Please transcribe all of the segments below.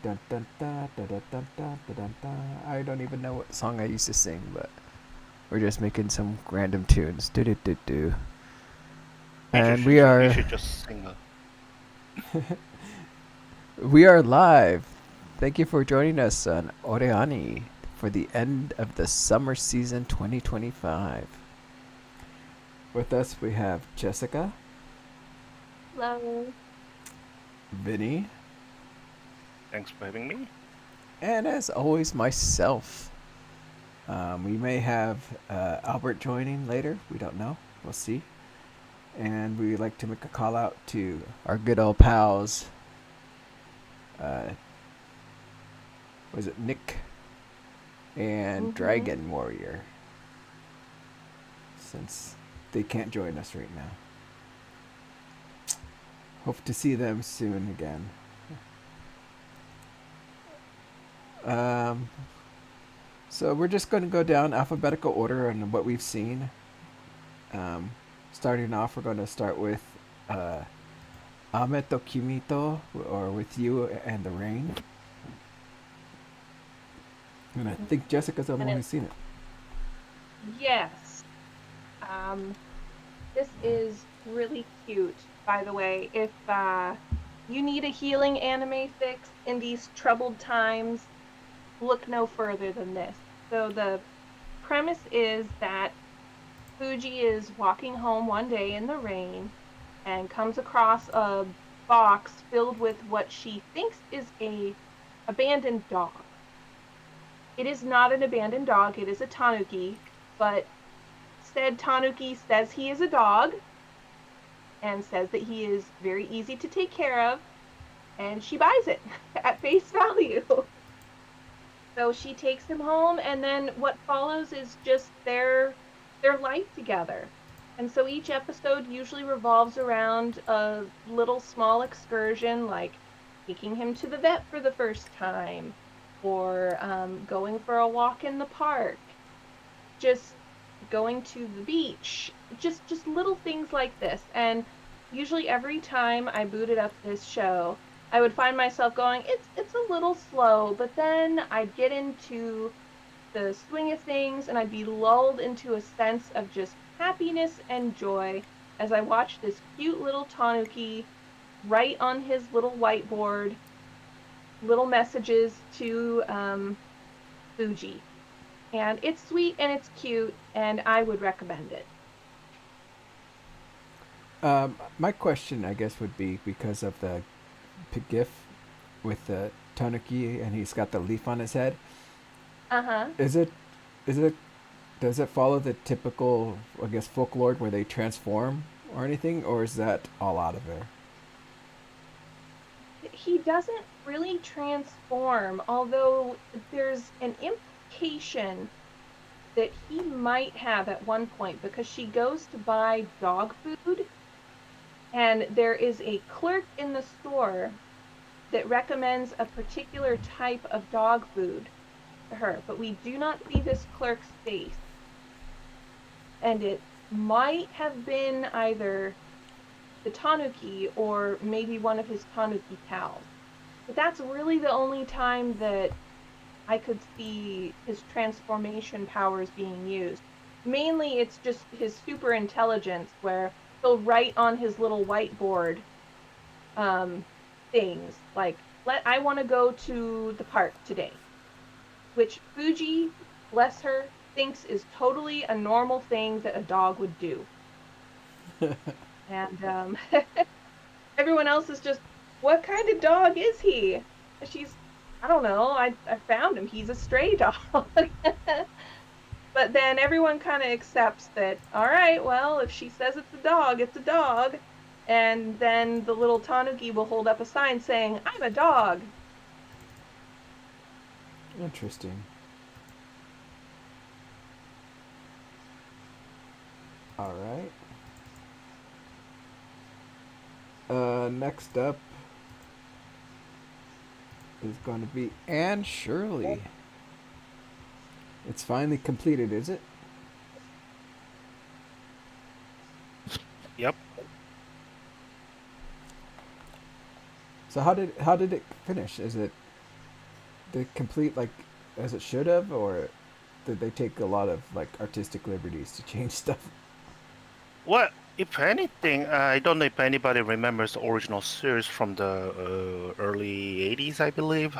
Dun, dun, dun, dun, dun, dun, dun, dun, dun, dun. I don't even know what song I used to sing, but we're just making some random tunes. Do do do do. And You should just sing a... we are live. Thank you for joining us on OreAni for the end of the summer season 2025. With us we have Jessica, Hello. Vinny, Thanks for having me. and as always myself. We may have Albert joining later. We don't know. We'll see. And we like to make a call out to our good old pals. Was it Nick and DragonWarrior? Since they can't join us right now. Hope to see them soon again. So we're just going to go down alphabetical order on what we've seen. Starting off, we're going to start with Ame to Kimito, or With You and the Rain. And I think Jessica's the only one who's seen it. Yes. This is really cute, by the way. If you need a healing anime fix in these troubled times, look no further than this. So the premise is that Fuji is walking home one day in the rain and comes across a box filled with what she thinks is a abandoned dog. It is not an abandoned dog, it is a tanuki, but said tanuki says he is a dog and says that he is very easy to take care of, and she buys it at face value. So she takes him home, and then what follows is just their life together. And so each episode usually revolves around a little small excursion, like taking him to the vet for the first time, or going for a walk in the park, just going to the beach, just little things like this. And usually every time I booted up this show, I would find myself going, it's a little slow, but then I'd get into the swing of things and I'd be lulled into a sense of just happiness and joy as I watched this cute little tanuki write on his little whiteboard little messages to Fuji. And it's sweet and it's cute, and I would recommend it. My question, I guess, would be because of the GIF with the tanuki and he's got the leaf on his head. Uh-huh. Is it does it follow the typical, I guess, folklore where they transform or anything, or is that all out of there? He doesn't really transform, although there's an implication that he might have at one point because she goes to buy dog food and there is a clerk in the store that recommends a particular type of dog food to her, but we do not see this clerk's face. And it might have been either the tanuki or maybe one of his tanuki pals. But that's really the only time that I could see his transformation powers being used. Mainly it's just his super intelligence where he'll write on his little whiteboard things like, I want to go to the park today, which Fuji, bless her, thinks is totally a normal thing that a dog would do. And everyone else is just, what kind of dog is he? She's, I don't know, I found him. He's a stray dog. But then everyone kind of accepts that, all right, well, if she says it's a dog, it's a dog. And then the little tanuki will hold up a sign saying, I'm a dog. Interesting. All right. Next up is going to be Anne Shirley. It's finally completed, is it? Yep. So how did it finish? Is it they complete like as it should have, or did they take a lot of like artistic liberties to change stuff? Well, if anything, I don't know if anybody remembers the original series from the early 80s, I believe.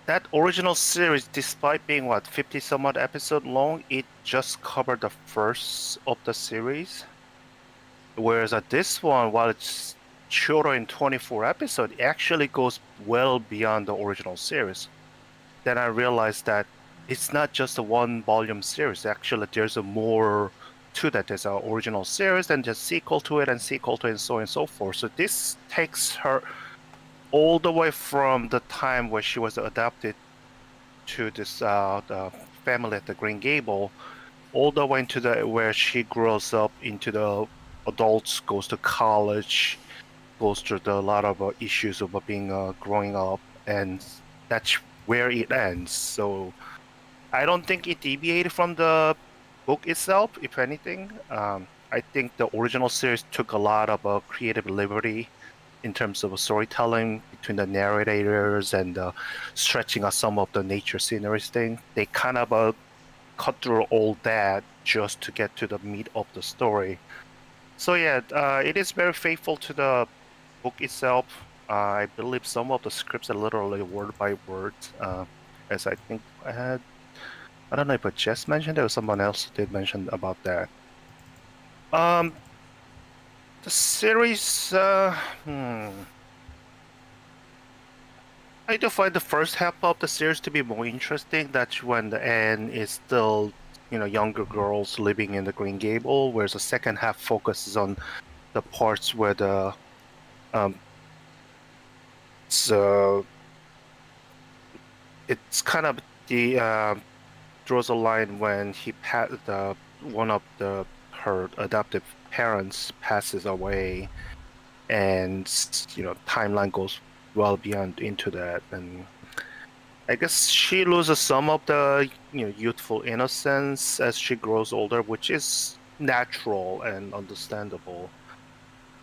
That original series, despite being what 50 some odd episode long, it just covered the first of the series. Whereas at this one, while it's shorter in 24 episodes, it actually goes well beyond the original series. Then I realized that it's not just a one volume series. Actually, there's a more to that. There's an original series, then there's sequel to it, and sequel to it, and so on and so forth. So this takes her all the way from the time where she was adopted to this the family at the Green Gable, all the way into the where she grows up into the adults, goes to college, goes through a lot of issues of being growing up, and that's where it ends. So I don't think it deviated from the book itself. If anything, I think the original series took a lot of creative liberty in terms of storytelling between the narrators and stretching out some of the nature sceneries thing. They kind of cut through all that just to get to the meat of the story. So yeah, it is very faithful to the book itself. I believe some of the scripts are literally word by word, as I think I had. I don't know if I just mentioned it or someone else did mention about that. Um, the series, I do find the first half of the series to be more interesting. That's when the end is still, younger girls living in the Green Gable, whereas the second half focuses on the parts where the so it's kind of the draws a line when one of her adoptive parents passes away, and timeline goes well beyond into that, and I guess she loses some of the youthful innocence as she grows older, which is natural and understandable.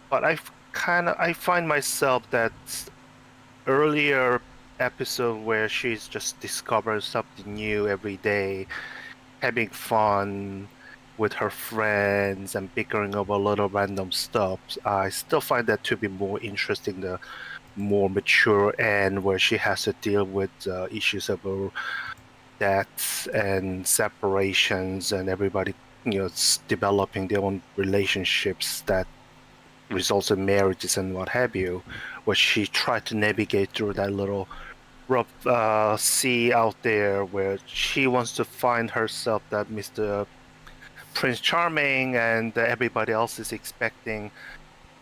But I find myself that earlier episode where she's just discovering something new every day, having fun with her friends and bickering over little random stuff. I still find that to be more interesting, the more mature end where she has to deal with issues about deaths and separations and everybody developing their own relationships that results in marriages and what have you, where she tried to navigate through that little rough sea out there where she wants to find herself that Mr. Prince Charming and everybody else is expecting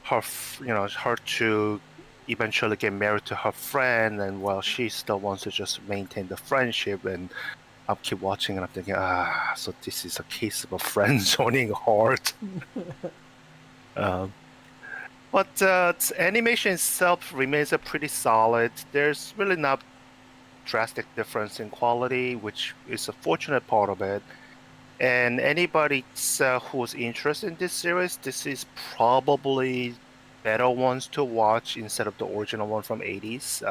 her, her to eventually get married to her friend, and while she still wants to just maintain the friendship. And I'll keep watching and I'm thinking, so this is a case of a friend zoning heart. But animation itself remains a pretty solid. There's really not drastic difference in quality, which is a fortunate part of it. And anybody who's interested in this series, this is probably better ones to watch instead of the original one from 80s.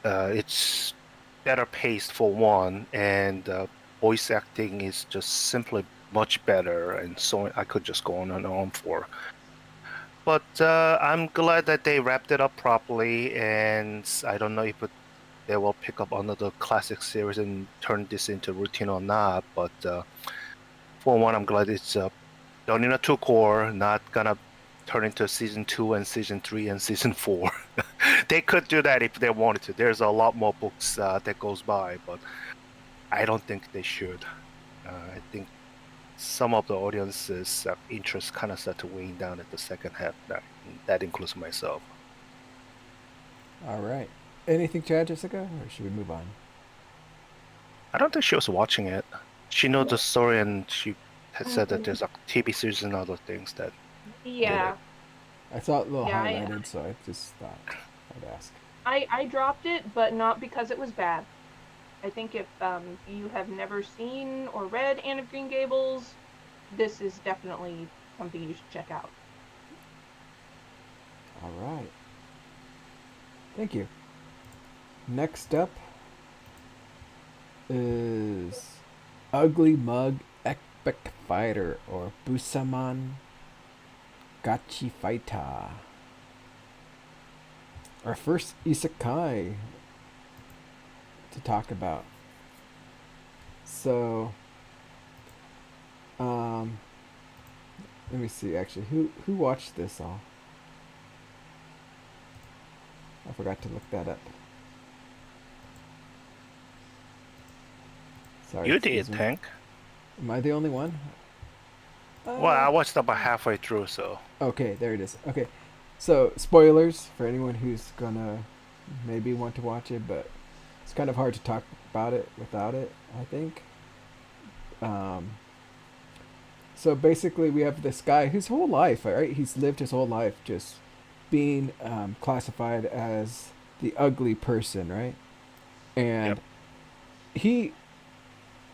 It's better paced for one, and voice acting is just simply much better, and so I could just go on and on for. But I'm glad that they wrapped it up properly, and I don't know if they will pick up another classic series and turn this into routine or not. But for one, I'm glad it's done in a two core, not gonna turn into season 2 and season 3 and season 4. They could do that if they wanted to. There's a lot more books that goes by, but I don't think they should. I think some of the audience's interest kind of start to wane down at the second half. That includes myself. All right. Anything to add, Jessica, or should we move on? I don't think she was watching it. She knows the story, and she had said that there's a TV series and other things that. Yeah. I saw it a little Yeah, highlighted, so I just thought I'd ask. I dropped it, but not because it was bad. I think if you have never seen or read Anne of Green Gables, this is definitely something you should check out. All right. Thank you. Next up is Ugly Mug Epic Fighter, or Busaman Gachi Fighter. Our first isekai to talk about. So, let me see. Actually, who watched this all? I forgot to look that up. Sorry, You excuse did, me. Tank. Am I the only one? Well, I watched about halfway through, so. Okay, there it is. Okay, so spoilers for anyone who's gonna maybe want to watch it, but it's kind of hard to talk about it without it, I think. So basically, we have this guy his whole life, right? He's lived his whole life just being classified as the ugly person, right? And Yep.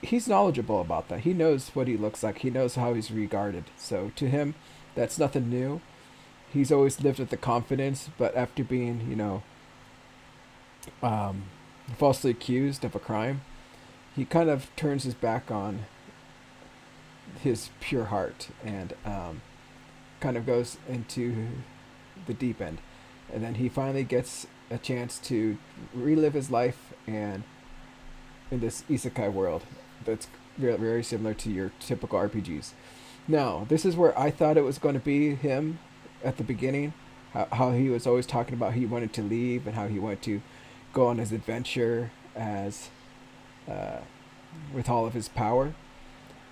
he's knowledgeable about that. He knows what he looks like. He knows how he's regarded. So to him, that's nothing new. He's always lived with the confidence, but after being, falsely accused of a crime, he kind of turns his back on his pure heart and kind of goes into the deep end. And then he finally gets a chance to relive his life and in this isekai world that's very, very similar to your typical RPGs. Now, this is where I thought it was going to be him at the beginning, how he was always talking about he wanted to leave and how he wanted to go on his adventure as with all of his power.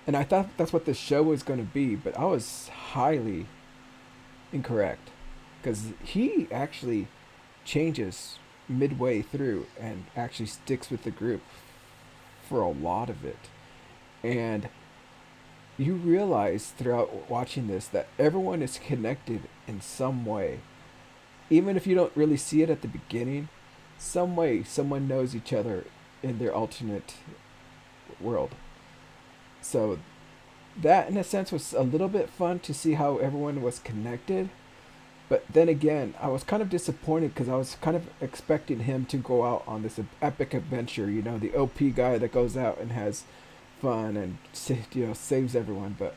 And I thought that's what the show was going to be, but I was highly incorrect because he actually changes midway through and actually sticks with the group for a lot of it. And you realize throughout watching this that everyone is connected in some way. Even if you don't really see it at the beginning, some way someone knows each other in their alternate world. So that in a sense was a little bit fun to see how everyone was connected. But then again, I was kind of disappointed because I was kind of expecting him to go out on this epic adventure, the OP guy that goes out and has fun and saves everyone. But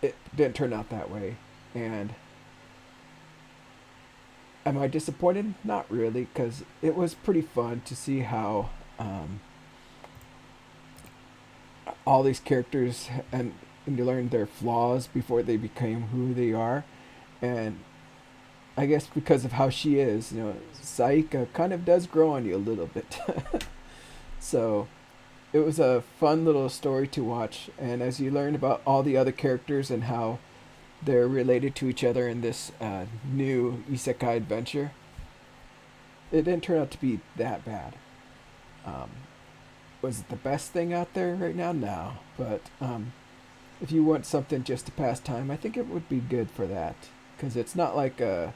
it didn't turn out that way. And am I disappointed? Not really, because it was pretty fun to see how all these characters and you learn their flaws before they became who they are. And I guess because of how she is, Saika kind of does grow on you a little bit. So it was a fun little story to watch. And as you learn about all the other characters and how they're related to each other in this new isekai adventure, it didn't turn out to be that bad. Was it the best thing out there right now? No. But if you want something just to pass time, I think it would be good for that. Because it's not like your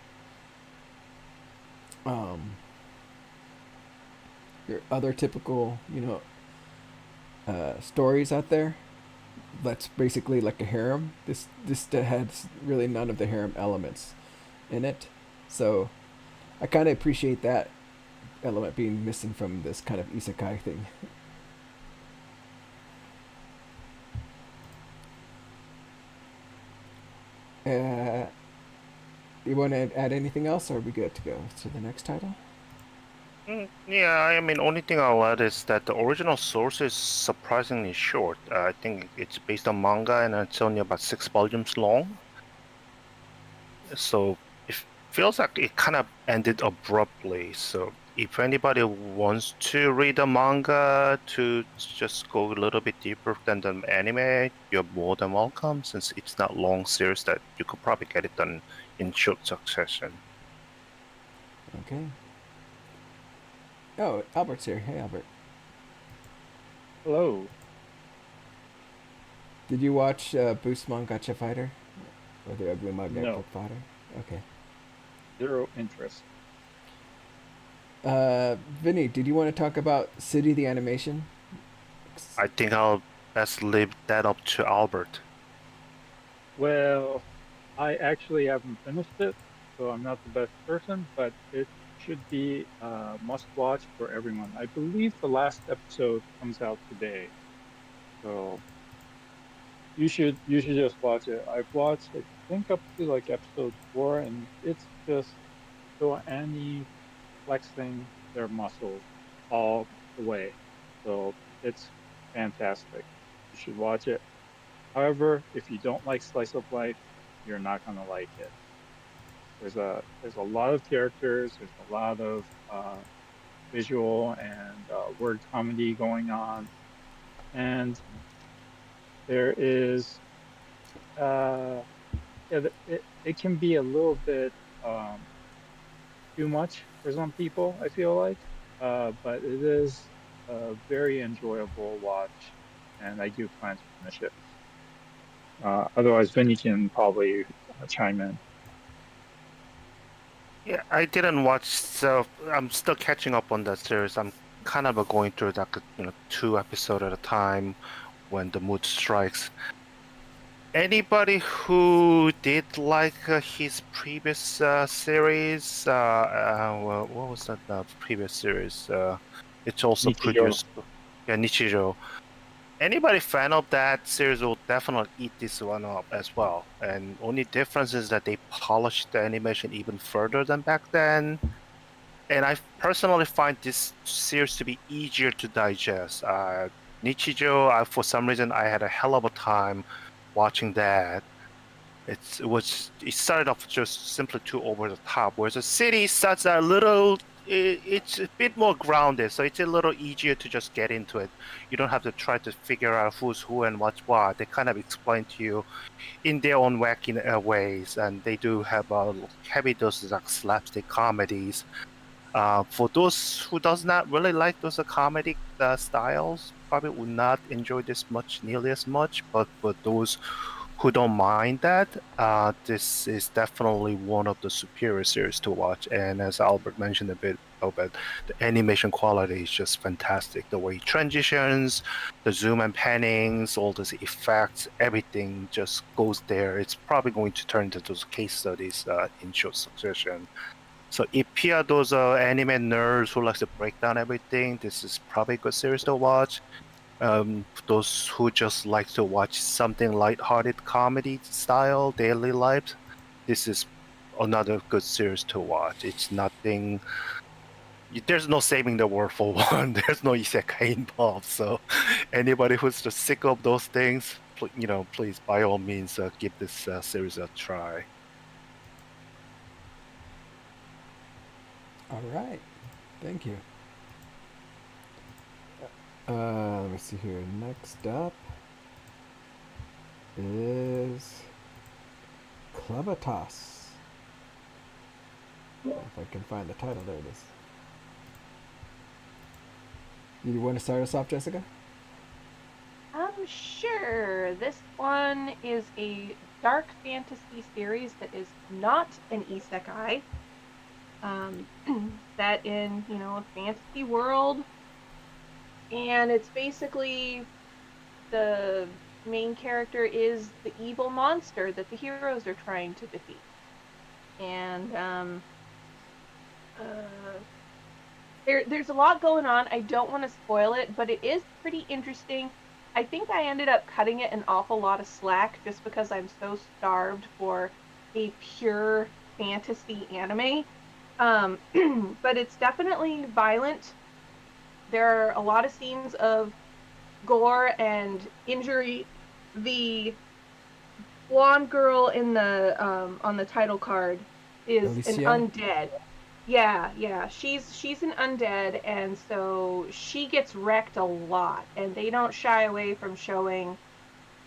other typical, stories out there. That's basically like a harem. This has really none of the harem elements in it. So I kind of appreciate that element being missing from this kind of isekai thing. You want to add anything else, or are we good to go to the next title? Yeah, I mean, only thing I'll add is that the original source is surprisingly short. I think it's based on manga and it's only about 6 volumes long. So it feels like it kind of ended abruptly. So if anybody wants to read the manga to just go a little bit deeper than the anime, you're more than welcome, since it's not long series that you could probably get it done in short succession. Okay. Oh, Albert's here. Hey, Albert. Hello. Did you watch Boostmon Gacha Fighter? Or the Ugly Mug No. Epic Fighter? Okay. Zero interest. Vinny, did you want to talk about City the Animation? I think I'll best leave that up to Albert. Well, I actually haven't finished it, so I'm not the best person, but it should be a must-watch for everyone. I believe the last episode comes out today, so you should just watch it. I've watched, I think, up to like episode 4, and it's just OreAni flexing their muscles all the way. So it's fantastic. You should watch it. However, if you don't like slice of life, you're not gonna like it. There's a lot of characters. There's a lot of visual and word comedy going on, and there is yeah, it can be a little bit too much for some people, I feel like, but it is a very enjoyable watch, and I do plan to finish it. Otherwise, Vinny can probably chime in. Yeah, I didn't watch, so I'm still catching up on that series. I'm kind of going through like 2 episodes at a time when the mood strikes. Anybody who did like his previous series, well, what was that previous series? It's also Nichijou. produced, yeah, Nichijou. Anybody fan of that series will definitely eat this one up as well. And only difference is that they polished the animation even further than back then. And I personally find this series to be easier to digest. Nichijou, for some reason, I had a hell of a time watching that. It started off just simply too over the top, whereas the city starts a little. It's a bit more grounded, so it's a little easier to just get into it. You don't have to try to figure out who's who and what's what. They kind of explain to you in their own wacky ways, and they do have heavy doses of slapstick comedies. For those who does not really like those comedic styles, probably would not enjoy this nearly as much. But for those who don't mind that, this is definitely one of the superior series to watch. And as Albert mentioned a bit about, the animation quality is just fantastic. The way it transitions, the zoom and pannings, all those effects, everything just goes there. It's probably going to turn into those case studies in short succession. So if you are those anime nerds who likes to break down everything, this is probably a good series to watch. Those who just like to watch something light-hearted comedy style, daily life, this is another good series to watch. It's nothing. There's no saving the world for one. There's no isekai involved. So anybody who's just sick of those things, please by all means give this series a try. All right. Thank you. Let me see here. Next up is Clevitas. If I can find the title, there it is. You want to start us off, Jessica? Sure. This one is a dark fantasy series that is not an isekai. Set in, a fantasy world. And it's basically the main character is the evil monster that the heroes are trying to defeat. And there's a lot going on. I don't want to spoil it, but it is pretty interesting. I think I ended up cutting it an awful lot of slack just because I'm so starved for a pure fantasy anime. But it's definitely violent. There are a lot of scenes of gore and injury. The blonde girl in the on the title card is Alicia? an undead. Yeah. She's an undead, and so she gets wrecked a lot, and they don't shy away from showing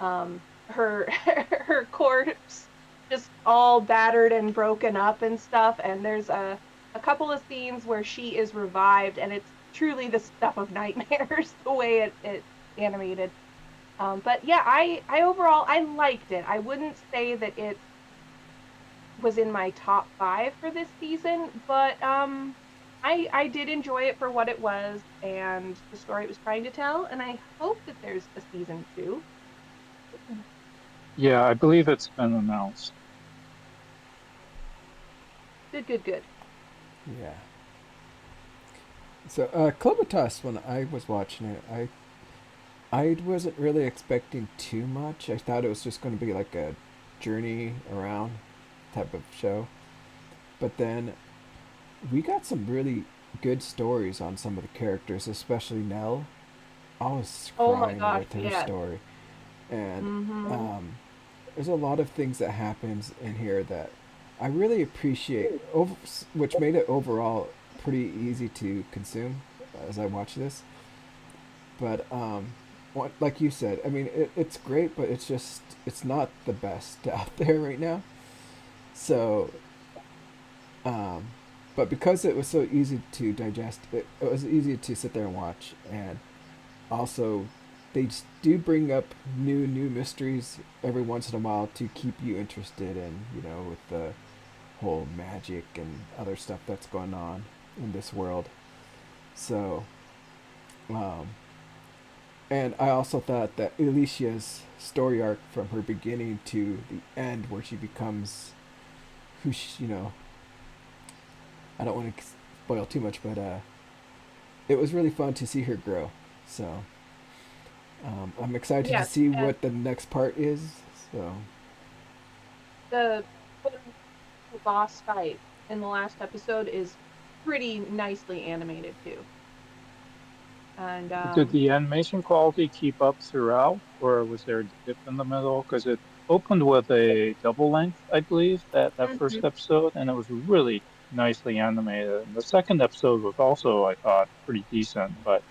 her her corpse just all battered and broken up and stuff. And there's a couple of scenes where she is revived, and it's truly the stuff of nightmares the way it's animated. But yeah, I overall I liked it. I wouldn't say that it was in my top 5 for this season, but I did enjoy it for what it was and the story it was trying to tell, and I hope that there's a season 2. Yeah, I believe it's been announced. Good. Yeah. So, Clobitas, when I was watching it, I wasn't really expecting too much. I thought it was just going to be like a journey around type of show. But then we got some really good stories on some of the characters, especially Nell. I was Oh my crying gosh, with her yes. story. And Mm-hmm. there's a lot of things that happens in here that I really appreciate, which made it overall pretty easy to consume as I watch this. But like you said, I mean, it's great, but it's not the best out there right now. So, um, but because it was so easy to digest, it was easy to sit there and watch. And also, they do bring up new mysteries every once in a while to keep you interested in, with the whole magic and other stuff that's going on in this world. So, um, and I also thought that Alicia's story arc from her beginning to the end, where she becomes who I don't want to spoil too much, but it was really fun to see her grow. So I'm excited to Yes, see and what the next part is. So the boss fight in the last episode is pretty nicely animated too. And Did the animation quality keep up throughout, or was there a dip in the middle? Because it opened with a double length, I believe, that first Mhm. episode, and it was really nicely animated. And the second episode was also, I thought, pretty decent, but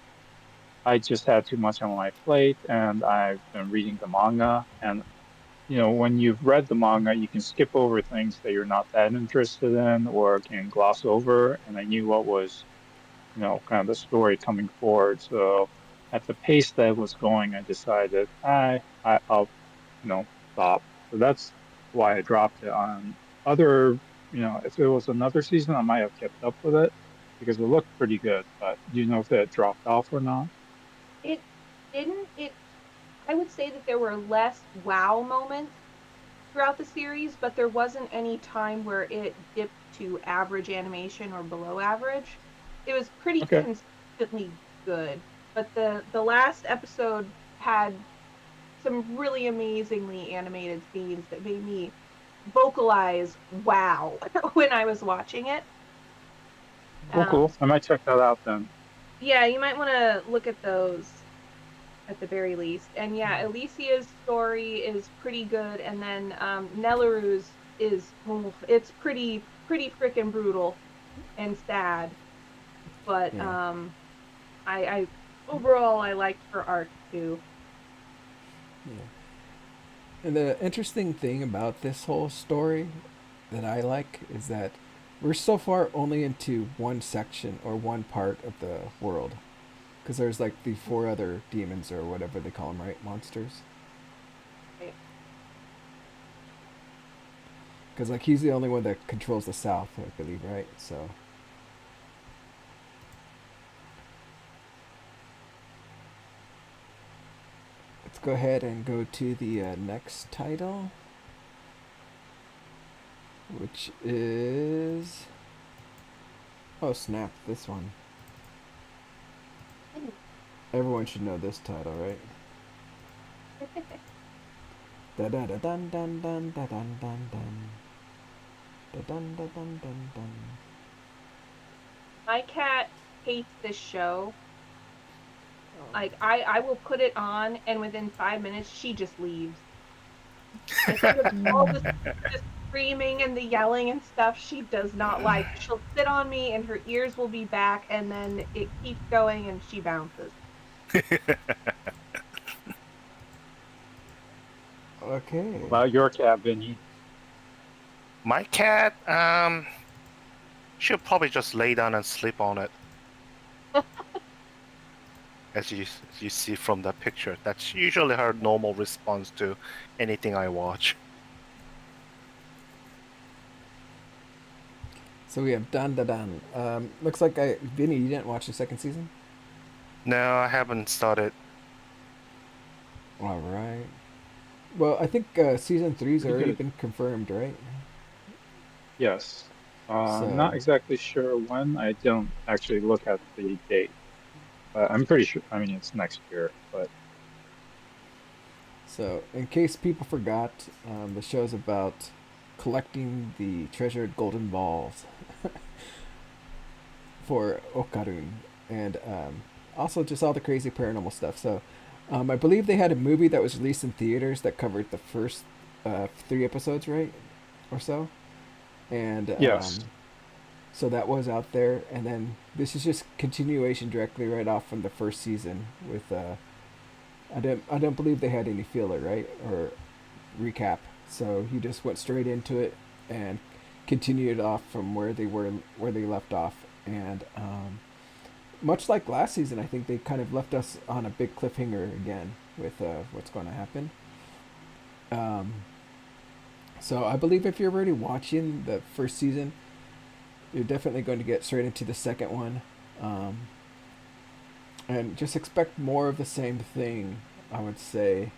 I just had too much on my plate, and I've been reading the manga. And, when you've read the manga, you can skip over things that you're not that interested in or can gloss over. And I knew what was kind of the story coming forward. So at the pace that it was going, I decided I'll stop. So that's why I dropped it. On other, if it was another season, I might have kept up with it because it looked pretty good. But do you know if it dropped off or not? It didn't. I would say that there were less wow moments throughout the series, but there wasn't any time where it dipped to average animation or below average. It was pretty Okay. consistently good. But the last episode had some really amazingly animated scenes that made me vocalize wow when I was watching it. Cool, cool. I might check that out then. Yeah, you might want to look at those at the very least. And yeah, Alicia's story is pretty good, and then Nellaru's is it's pretty freaking brutal and sad. But yeah, I overall I liked her arc too. yeah. And the interesting thing about this whole story that I like is that we're so far only into one section or one part of the world. Because there's like the four other demons or whatever they call them, right? Monsters. Right. Because like he's the only one that controls the south, I believe, right? So let's go ahead and go to the next title, which is oh snap! This one. Everyone should know this title, right? Da da da dun dun dun da dun dun dun da dun da dun dun dun. My cat hates this show. Like I will put it on, and within 5 minutes she just leaves. I think it's all the screaming and the yelling and stuff she does not like. She'll sit on me and her ears will be back, and then it keeps going and she bounces. Okay. What about your cat, Vinny? My cat, she'll probably just lay down and sleep on it. As you see from the picture, that's usually her normal response to anything I watch. So we have dun da dun. Looks like Vinny, you didn't watch the second season. No, I haven't started. All right. Well, I think season three's Pretty already good. been confirmed, right? Yes. Not So exactly sure when. I don't actually look at the date. I'm pretty sure. I mean, it's next year, but So, in case people forgot, the show's about collecting the treasured golden balls for Okarun, and also just all the crazy paranormal stuff. So, I believe they had a movie that was released in theaters that covered the first 3 episodes, right, or so, and yes. so that was out there. And then this is just continuation directly right off from the first season with. I don't believe they had any filler, right, or recap. So he just went straight into it and continued off from where they left off. And much like last season, I think they kind of left us on a big cliffhanger again with what's going to happen. Um, so I believe if you're already watching the first season, you're definitely going to get straight into the second one. Um, and just expect more of the same thing, I would say,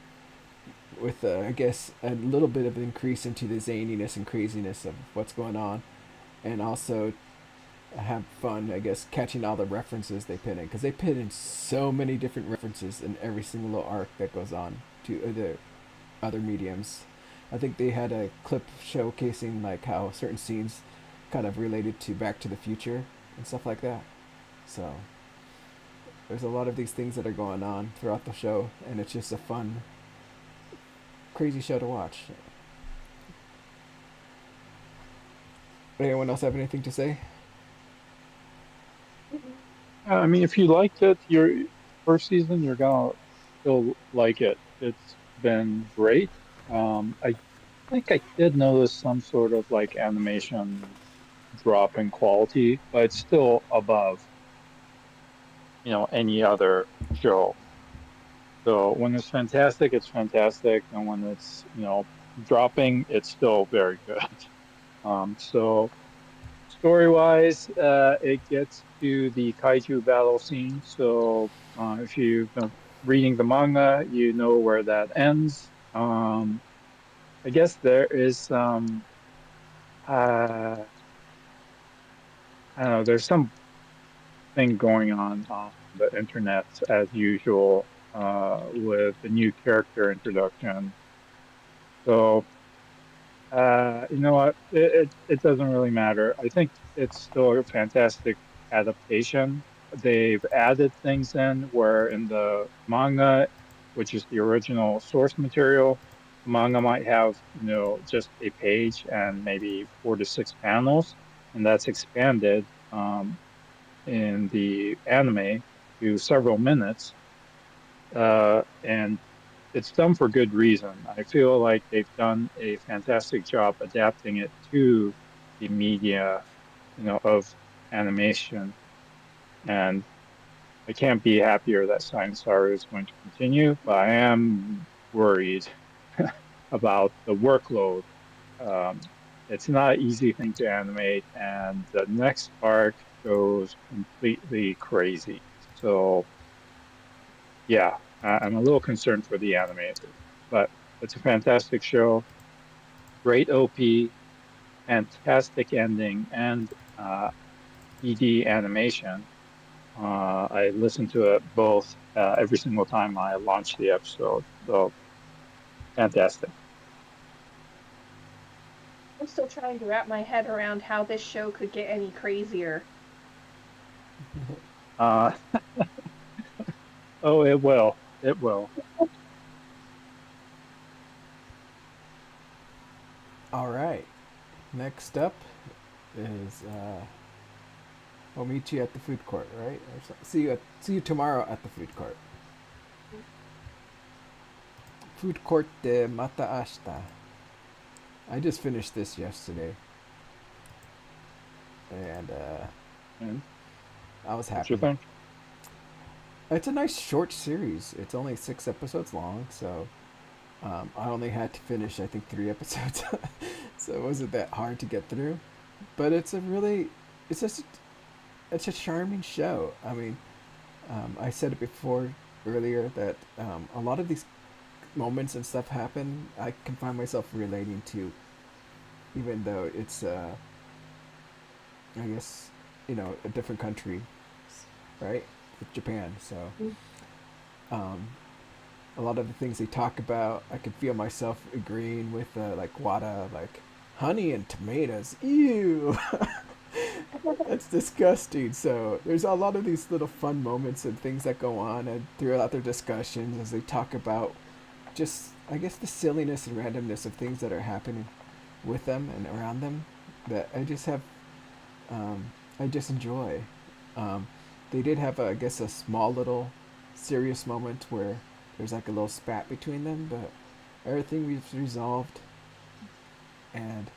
with I guess a little bit of an increase into the zaniness and craziness of what's going on, and also have fun, I guess, catching all the references they put in, because they put in so many different references in every single little arc that goes on to the other mediums. I think they had a clip showcasing like how certain scenes kind of related to Back to the Future and stuff like that. So there's a lot of these things that are going on throughout the show, and it's just a fun, crazy show to watch. Anyone else have anything to say? I mean, if you liked it, your first season, you're gonna still like it. It's been great. I think I did notice some sort of like animation drop in quality, but it's still above, any other show. So when it's fantastic, it's fantastic, and when it's, dropping, it's still very good. So story-wise, it gets to the kaiju battle scene. So if you've been reading the manga, you know where that ends. I guess there is some, I don't know, there's something going on the internet as usual with the new character introduction. So you know what? It doesn't really matter. I think it's still a fantastic adaptation. They've added things in where in the manga, which is the original source material, the manga might have, just a page and maybe 4 to 6 panels, and that's expanded in the anime to several minutes. And it's done for good reason. I feel like they've done a fantastic job adapting it to the media, of animation. And I can't be happier that Science Saru is going to continue, but I am worried about the workload. Um, it's not an easy thing to animate, and the next arc goes completely crazy. So yeah, I'm a little concerned for the animators, but it's a fantastic show, great OP, fantastic ending, and ED animation. I listen to it both every single time I launch the episode, so fantastic. I'm still trying to wrap my head around how this show could get any crazier. Uh, oh, it will. It will. All right. Next up is we'll meet you at the food court, right? See you tomorrow at the food court. Food court de mata ashita. I just finished this yesterday, and And I was what you happy. think? It's a nice short series. It's only 6 episodes long, so I only had to finish, I think, 3 episodes, so it wasn't that hard to get through. But it's just, it's a charming show. I mean, I said it before earlier that a lot of these moments and stuff happen. I can find myself relating to, even though it's I guess, a different country, right? With Japan. So Mm. um, a lot of the things they talk about, I could feel myself agreeing with, like Wada, like honey and tomatoes. Ew, that's disgusting. So there's a lot of these little fun moments and things that go on and throughout their discussions as they talk about just, I guess, the silliness and randomness of things that are happening with them and around them that I just enjoy. Um, they did have, I guess, a small little serious moment where there's like a little spat between them, but everything we've resolved, and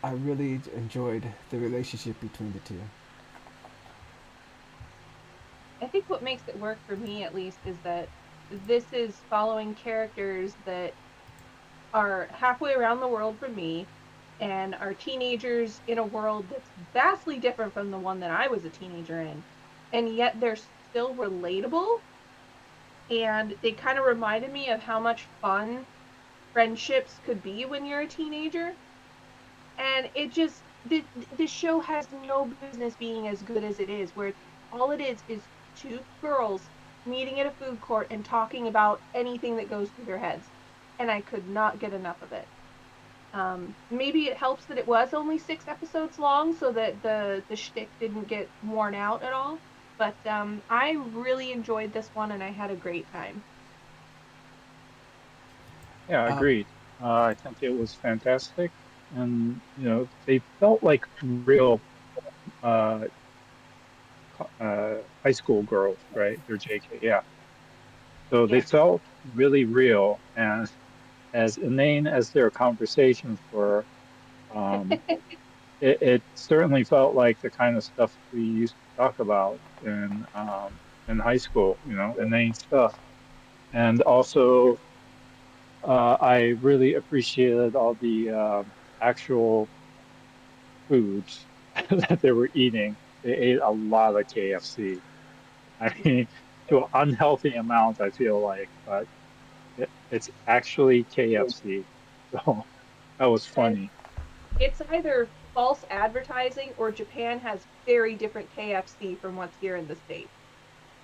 I really enjoyed the relationship between the two. I think what makes it work for me, at least, is that this is following characters that are halfway around the world from me and are teenagers in a world that's vastly different from the one that I was a teenager in. And yet they're still relatable. And they kind of reminded me of how much fun friendships could be when you're a teenager. And it just, the show has no business being as good as it is, where all it is two girls meeting at a food court and talking about anything that goes through their heads. And I could not get enough of it. Maybe it helps that it was only 6 episodes long, so that the shtick didn't get worn out at all. But I really enjoyed this one, and I had a great time. Yeah, Um, agreed. I think it was fantastic, and they felt like real uh, high school girls, right? They're JK, yeah. So they Yeah. felt really real, and as inane as their conversations were, um, it certainly felt like the kind of stuff we used to talk about in high school, inane stuff. And also, I really appreciated all the actual foods that they were eating. They ate a lot of KFC. I mean, to an unhealthy amount, I feel like, but it's actually KFC. So that was And funny. it's either false advertising or Japan has very different KFC from what's here in the States.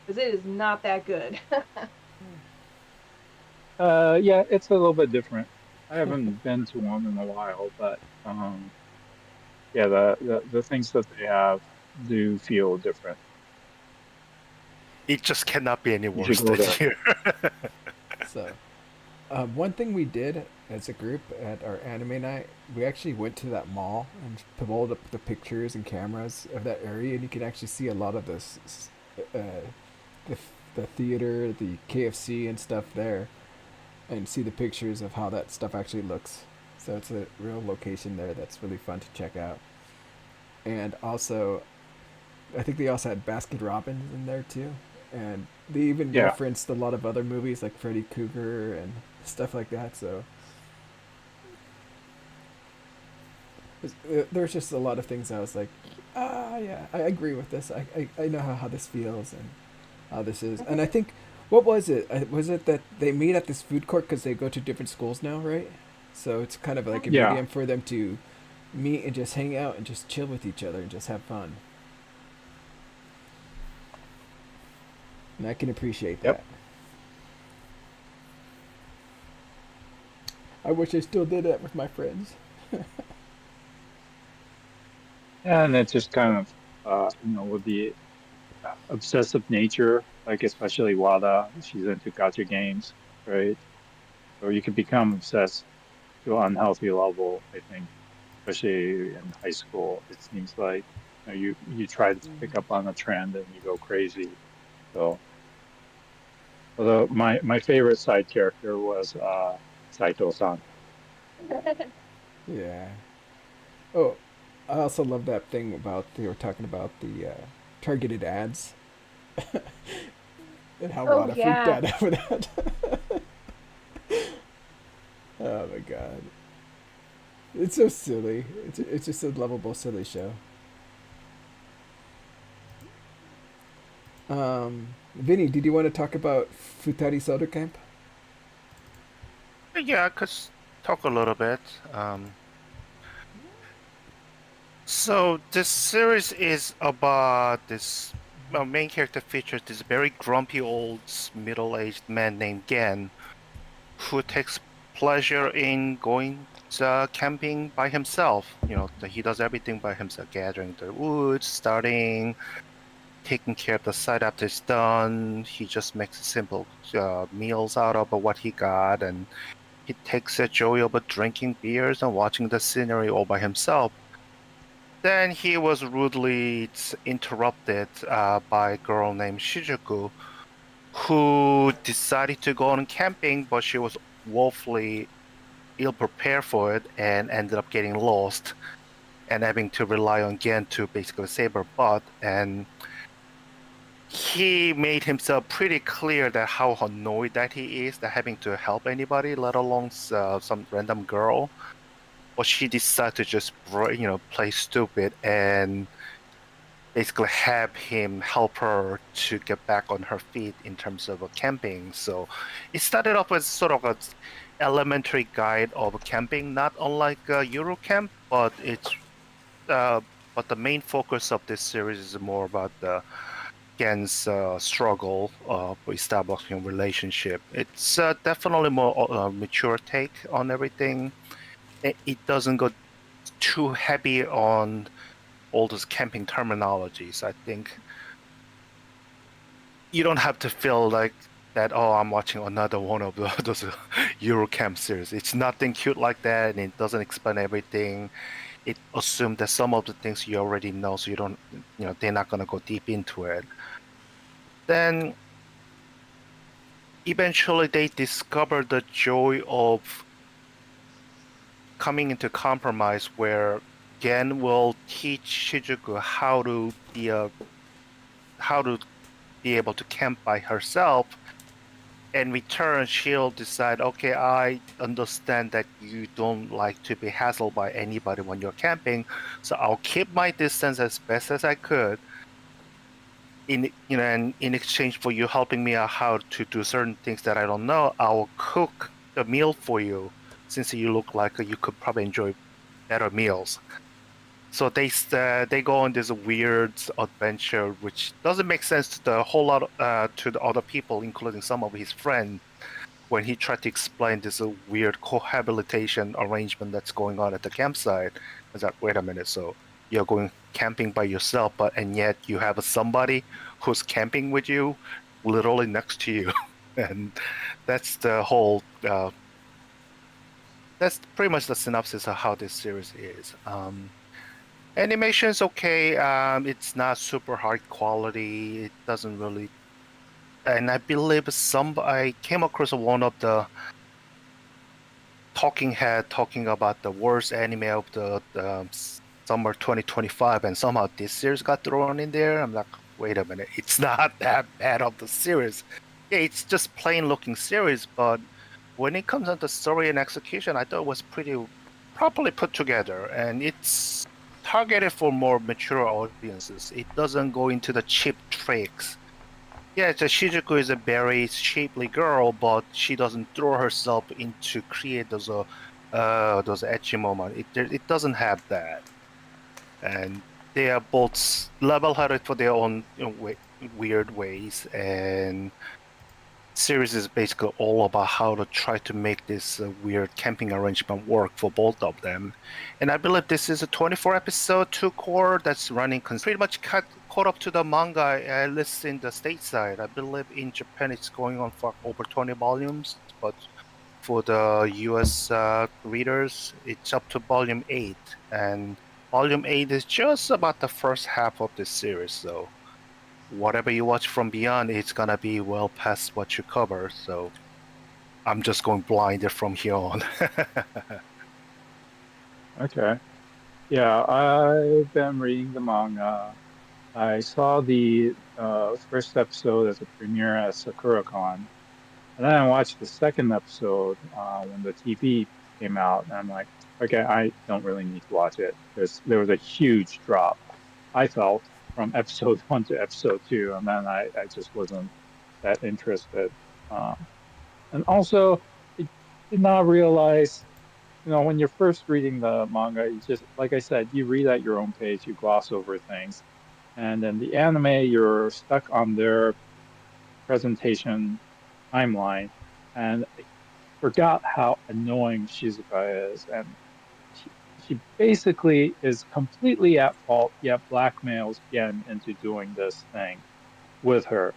Because it is not that good. Yeah, it's a little bit different. I haven't been to one in a while, but yeah, the things that they have do feel different. It just cannot be any You should worse go than there. here. so one thing we did as a group at our anime night, we actually went to that mall and pulled up the pictures and cameras of that area, and you can actually see a lot of this, uh, the the theater, the KFC and stuff there, and see the pictures of how that stuff actually looks. So it's a real location there that's really fun to check out. And also, I think they also had Baskin Robbins in there too, and they even Yeah, referenced a lot of other movies like Freddy Krueger and stuff like that. So there's just a lot of things I was like, yeah, I agree with this. I know how this feels and how this is. And I think, what was it? Was it that they meet at this food court because they go to different schools now, right? So it's kind of like a yeah. medium for them to meet and just hang out and just chill with each other and just have fun. And I can appreciate Yep. that. I wish I still did that with my friends. And it's just kind of, with the obsessive nature, like especially Wada, she's into gotcha games, right? So you can become obsessed to an unhealthy level, I think, especially in high school. It seems like you try to pick up on a trend and you go crazy. So, although my favorite side character was Saito-san. Yeah. Oh, I also love that thing about they were talking about the targeted ads and how Oh, Wada freaked yeah. out over that. Oh my god, it's so silly. It's just a lovable, silly show. Vinny, did you want to talk about Futari Soda Camp? Yeah, I could talk a little bit. So this series is about this main character features this very grumpy old middle-aged man named Gen, who takes pleasure in going camping by himself. He does everything by himself, gathering the wood, starting, taking care of the site after it's done. He just makes simple meals out of what he got, and he takes a joy of drinking beers and watching the scenery all by himself. Then he was rudely interrupted by a girl named Shizuku, who decided to go on camping, but she was woefully ill prepared for it and ended up getting lost and having to rely on Gen to basically save her butt. And he made himself pretty clear that how annoyed that he is that having to help anybody, let alone some random girl. But she decided to just play stupid and basically have him help her to get back on her feet in terms of camping. So it started off as sort of an elementary guide of camping, not unlike Eurocamp, but the main focus of this series is more about the Gen's struggle for establishing a relationship. It's definitely more mature take on everything. It doesn't go too heavy on all those camping terminologies. I think you don't have to feel like that, oh, I'm watching another one of those Eurocamp series. It's nothing cute like that, and it doesn't explain everything. It assumes that some of the things you already know, so you don't, they're not going to go deep into it. Then eventually they discover the joy of coming into compromise where Gen will teach Shizuku how to be able to camp by herself. In return, she'll decide, okay, I understand that you don't like to be hassled by anybody when you're camping, so I'll keep my distance as best as I could. In exchange for you helping me out how to do certain things that I don't know, I will cook the meal for you, since you look like you could probably enjoy better meals. So they go on this weird adventure, which doesn't make sense to the whole lot to the other people, including some of his friends, when he tried to explain this weird cohabitation arrangement that's going on at the campsite. It's like, wait a minute, so you're going camping by yourself, and yet you have somebody who's camping with you, literally next to you, and that's the whole. That's pretty much the synopsis of how this series is. Animation's okay. It's not super high quality. It doesn't really. And I believe I came across one of the talking head talking about the worst anime of the summer 2025, and somehow this series got thrown in there. I'm like, wait a minute, it's not that bad of the series. Yeah, it's just plain looking series, but when it comes to the story and execution, I thought it was pretty properly put together, and it's targeted for more mature audiences. It doesn't go into the cheap tricks. Yeah, Shizuku is a very shapely girl, but she doesn't throw herself into create those ecchi moments. It doesn't have that, and they are both level-headed for their own weird ways. And series is basically all about how to try to make this weird camping arrangement work for both of them. And I believe this is a 24-episode 2-core that's running pretty much caught up to the manga, at least in the stateside. I believe in Japan it's going on for over 20 volumes, but for the US readers, it's up to volume 8. And volume 8 is just about the first half of this series, so whatever you watch from beyond, it's gonna be well past what you cover. So I'm just going blinded from here on. Okay. Yeah, I've been reading the manga. I saw the first episode as a premiere at SakuraCon, and then I watched the second episode when the TV came out, and I'm like, okay, I don't really need to watch it. There was a huge drop, I felt, from episode 1 to episode 2, and then I just wasn't that interested. And also, I did not realize when you're first reading the manga, you just, like I said, you read at your own pace, you gloss over things. And then the anime, you're stuck on their presentation timeline. And I forgot how annoying Shizuka is. And she basically is completely at fault, yet blackmails Gen into doing this thing with her,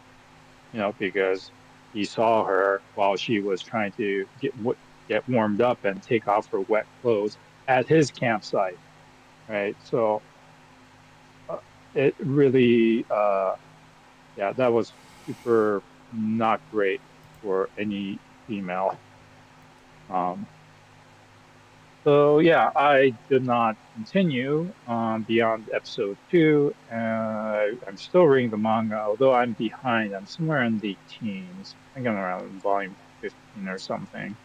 because he saw her while she was trying to get warmed up and take off her wet clothes at his campsite, right? So it really, yeah, that was super not great for any female. Um, so yeah, I did not continue beyond episode 2. I'm still reading the manga, although I'm behind. I'm somewhere in the teens. I think I'm around volume 15 or something.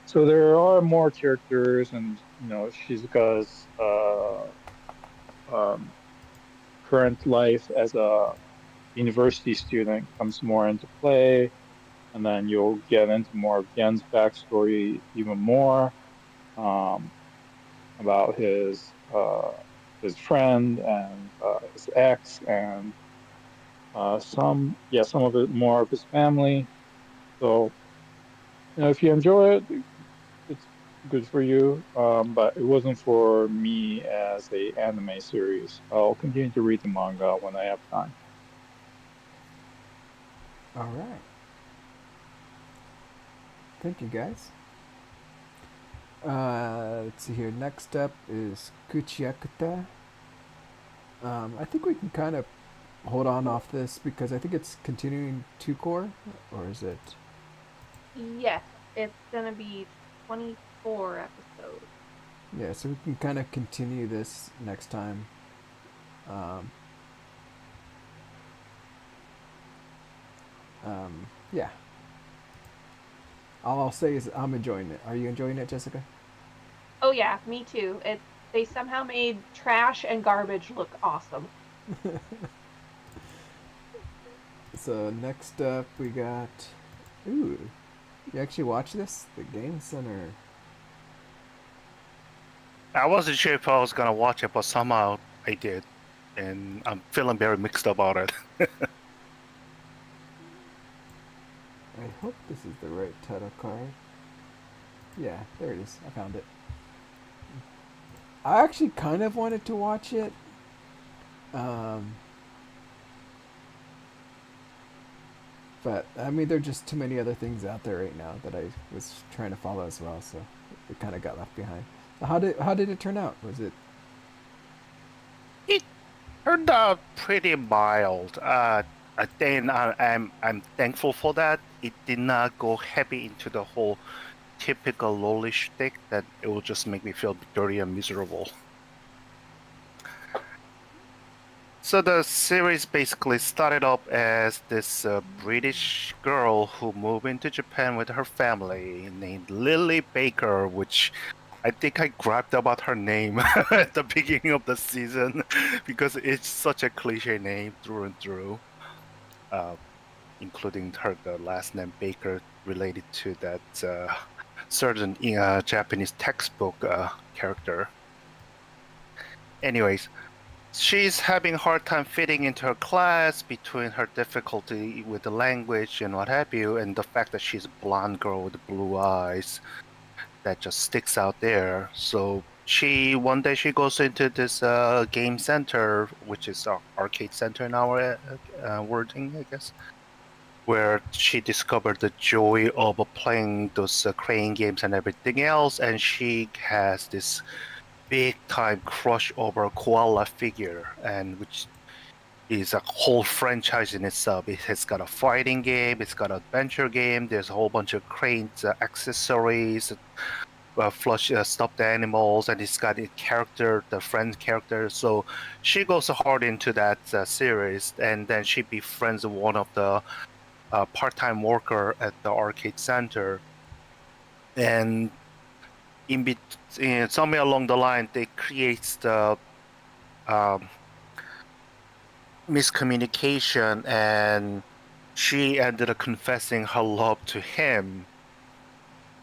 So there are more characters, and Shizuka's um, current life as a university student comes more into play, and then you'll get into more of Gen's backstory even more. Um, about his friend and his ex and some of it more of his family. So if you enjoy it, it's good for you. But it wasn't for me as a anime series. I'll continue to read the manga when I have time. All right. Thank you, guys. Let's see here. Next up is Kuchiakuta. I think we can kind of hold on off this because I think it's continuing 2 core, or is it? Yes, it's gonna be 24 episodes. Yeah, so we can kind of continue this next time. Um, yeah. All I'll say is I'm enjoying it. Are you enjoying it, Jessica? Oh yeah, me too. They somehow made trash and garbage look awesome. So next up we got. Ooh, you actually watch this? The Game Center. I wasn't sure if I was gonna watch it, but somehow I did, and I'm feeling very mixed about it. I hope this is the right title card. Yeah, there it is. I found it. I actually kind of wanted to watch it. But I mean, there are just too many other things out there right now that I was trying to follow as well, so it kind of got left behind. How did it turn out? Was it? It turned out pretty mild. I think I'm thankful for that. It did not go heavy into the whole typical lolly shtick that it will just make me feel dirty and miserable. So the series basically started up as this British girl who moved into Japan with her family named Lily Baker, which I think I grabbed about her name at the beginning of the season because it's such a cliche name through and through, including the last name Baker related to that certain Japanese textbook character. Anyways, she's having a hard time fitting into her class between her difficulty with the language and what have you, and the fact that she's a blonde girl with blue eyes that just sticks out there. So one day she goes into this game center, which is our arcade center in our wording, I guess, where she discovered the joy of playing those crane games and everything else, and she has this big time crush over a koala figure, and which is a whole franchise in itself. It has got a fighting game, it's got an adventure game, there's a whole bunch of cranes, accessories, flush stuffed animals, and it's got the friend character. So she goes hard into that series, and then she befriends one of the part-time worker at the arcade center, and somewhere along the line they create the miscommunication, and she ended up confessing her love to him.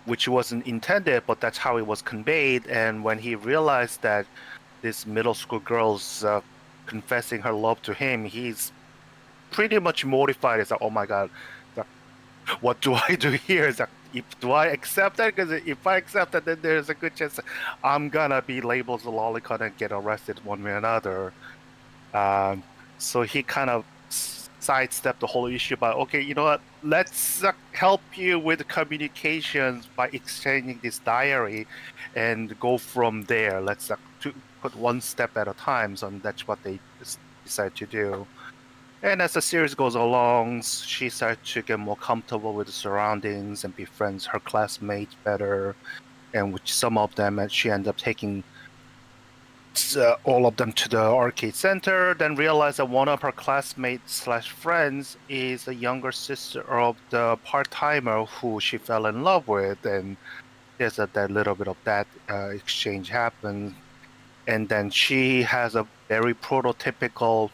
which wasn't intended, but that's how it was conveyed. And when he realized that this middle school girl's confessing her love to him, he's pretty much mortified. It's like, oh my god, what do I do here? It's like, do I accept that? Because if I accept that, then there's a good chance I'm gonna be labeled as a lolicon and get arrested one way or another. So he kind of sidestepped the whole issue by, okay, you know what? Let's help you with communications by exchanging this diary, and go from there. Let's put one step at a time. So that's what they decide to do. And as the series goes along, she starts to get more comfortable with the surroundings and befriends her classmates better. And with some of them, and she ends up taking all of them to the arcade center, then realize that one of her classmates slash friends is the younger sister of the part-timer who she fell in love with, and there's that little bit of that exchange happens. And then she has a very prototypical,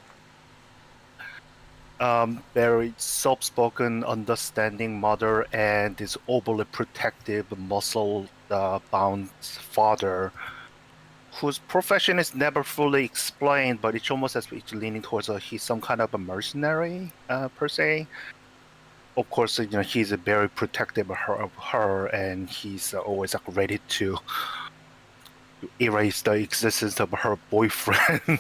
very soft-spoken, understanding mother and this overly protective, muscle-bound father whose profession is never fully explained, but it's almost as if it's leaning towards he's some kind of a mercenary, per se. Of course, he's very protective of her, and he's always ready to erase the existence of her boyfriend.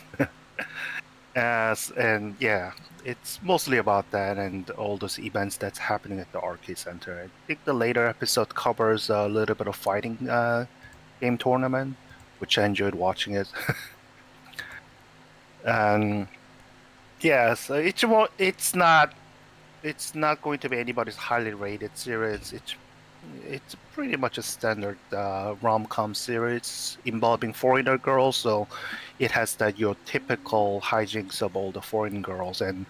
And yeah, it's mostly about that and all those events that's happening at the arcade center. I think the later episode covers a little bit of fighting game tournament, which I enjoyed watching it. And yeah, so it's not going to be anybody's highly rated series. It's pretty much a standard rom-com series involving foreigner girls. So it has that your typical hijinks of all the foreign girls. And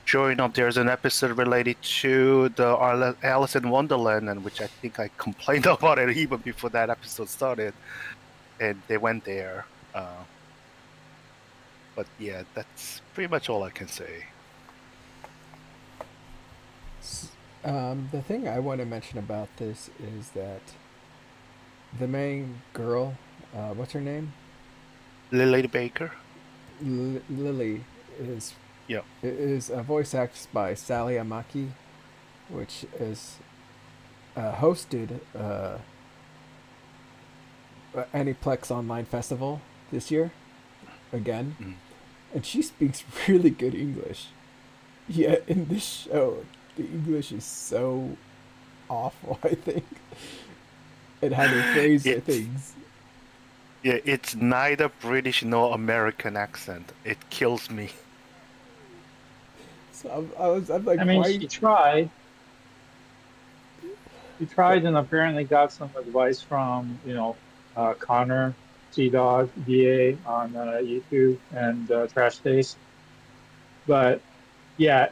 sure enough, there's an episode related to the Alice in Wonderland, and which I think I complained about it even before that episode started. And they went there. But yeah, that's pretty much all I can say. The thing I want to mention about this is that the main girl, what's her name? Lily Baker? Lily is voice acted by Sally Amaki, which is hosted Aniplex Online Festival this year again, and she speaks really good English. Yet in this show, the English is so awful, I think. And how they phrase things. Yeah, it's neither British nor American accent. It kills me. So I'm like, I mean, why? she tried. She tried and apparently got some advice from, Connor, T-Dog, DA on YouTube and Trash Taste. But yeah,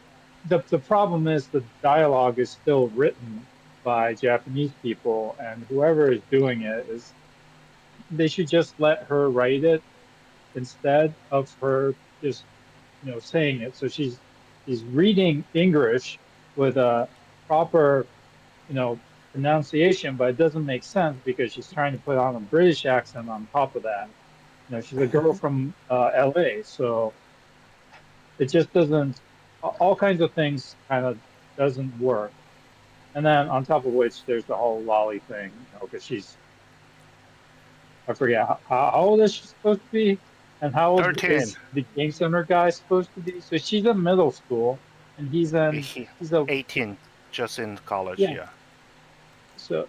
the problem is the dialogue is still written by Japanese people, and whoever is doing it they should just let her write it instead of her just saying it. So she's reading English with a proper pronunciation, but it doesn't make sense because she's trying to put on a British accent on top of that. She's a girl from LA, so it just doesn't. All kinds of things kind of doesn't work. And then on top of which, there's the whole lolly thing, because I forget how old is she supposed to be, and how old 13. is the Game Center guy supposed to be? So she's in middle school, and he's 18, just in college. Yeah. So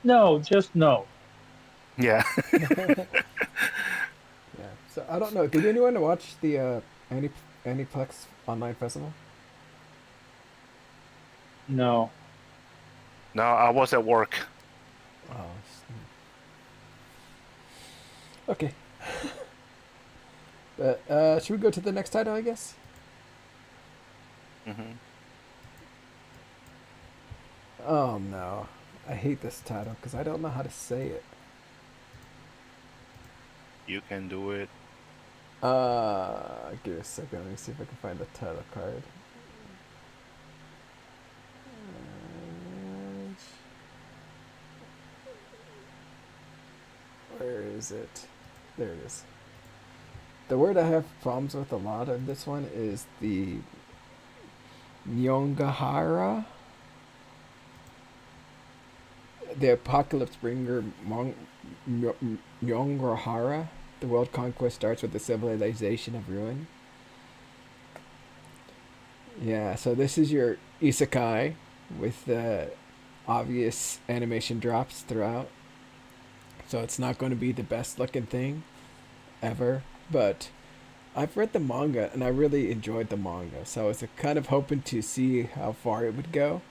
no, just no. Yeah. Yeah. So I don't know. Did anyone watch the Aniplex Online Festival? No. No, I was at work. Oh. Okay. Should we go to the next title, I guess? Mm-hmm. Oh no. I hate this title because I don't know how to say it. You can do it. Give me a second. Let me see if I can find the title card. is it? There it is. The word I have problems with a lot in this one is the Nyongahara. The apocalypse bringer Nyongahara. The world conquest starts with the civilization of ruin. Yeah, so this is your isekai with the obvious animation drops throughout. So it's not going to be the best looking thing ever, but I've read the manga and I really enjoyed the manga. So I was kind of hoping to see how far it would go.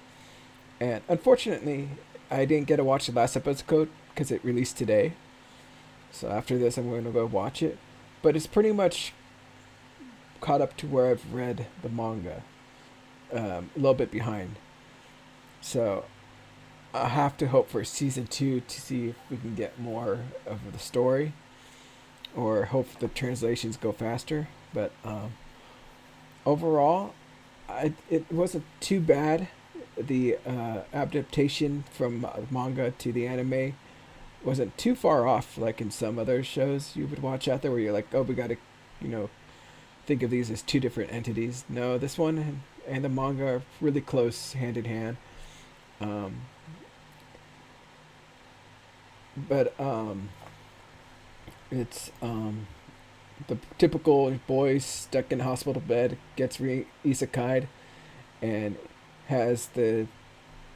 And unfortunately, I didn't get to watch the last episode because it released today. So after this, I'm going to go watch it. But it's pretty much caught up to where I've read the manga. A little bit behind. So I have to hope for season 2 to see if we can get more of the story. Or hope the translations go faster. But overall, it wasn't too bad. The adaptation from manga to the anime wasn't too far off, like in some other shows you would watch out there where you're like, oh, we got to, think of these as two different entities. No, this one and the manga are really close, hand in hand. But it's the typical boy stuck in a hospital bed gets isekai'd and has the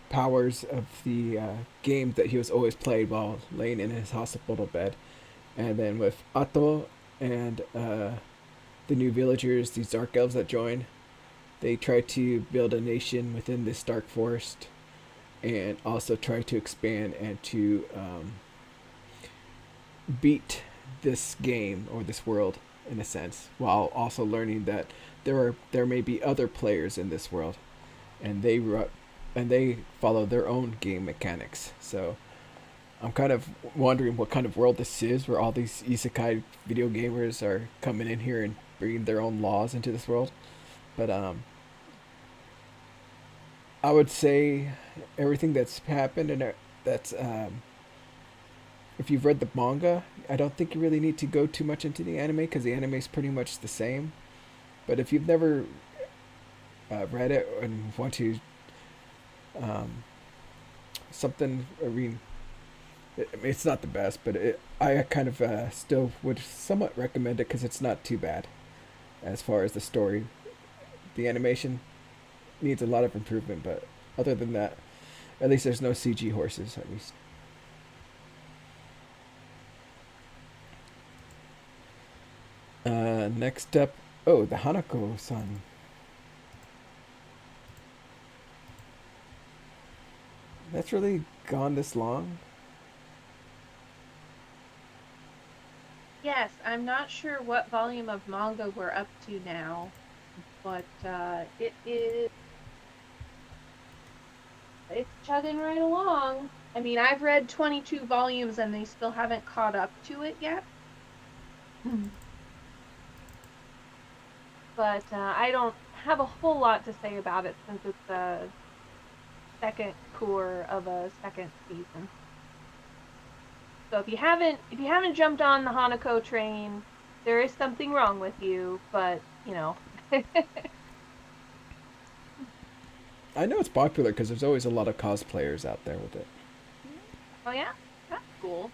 powers of the game that he was always played while laying in his hospital bed. And then with Ato and the new villagers, these dark elves that join, they try to build a nation within this dark forest and also try to expand and to beat this game or this world in a sense, while also learning that there may be other players in this world, and they follow their own game mechanics. So I'm kind of wondering what kind of world this is, where all these isekai video gamers are coming in here and bringing their own laws into this world. But I would say everything that's happened and that's if you've read the manga, I don't think you really need to go too much into the anime because the anime is pretty much the same. But if you've never read it and want to something, I mean, it's not the best, but I kind of still would somewhat recommend it because it's not too bad as far as the story. The animation needs a lot of improvement, but other than that, at least there's no CG horses, at least. Next up, oh, the Hanako-san. That's really gone this long? Yes, I'm not sure what volume of manga we're up to now, but it's chugging right along. I mean, I've read 22 volumes and they still haven't caught up to it yet. But I don't have a whole lot to say about it since it's the second core of a second season. So if you haven't jumped on the Hanako train, there is something wrong with you, but I know it's popular because there's always a lot of cosplayers out there with it. Oh yeah? That's cool.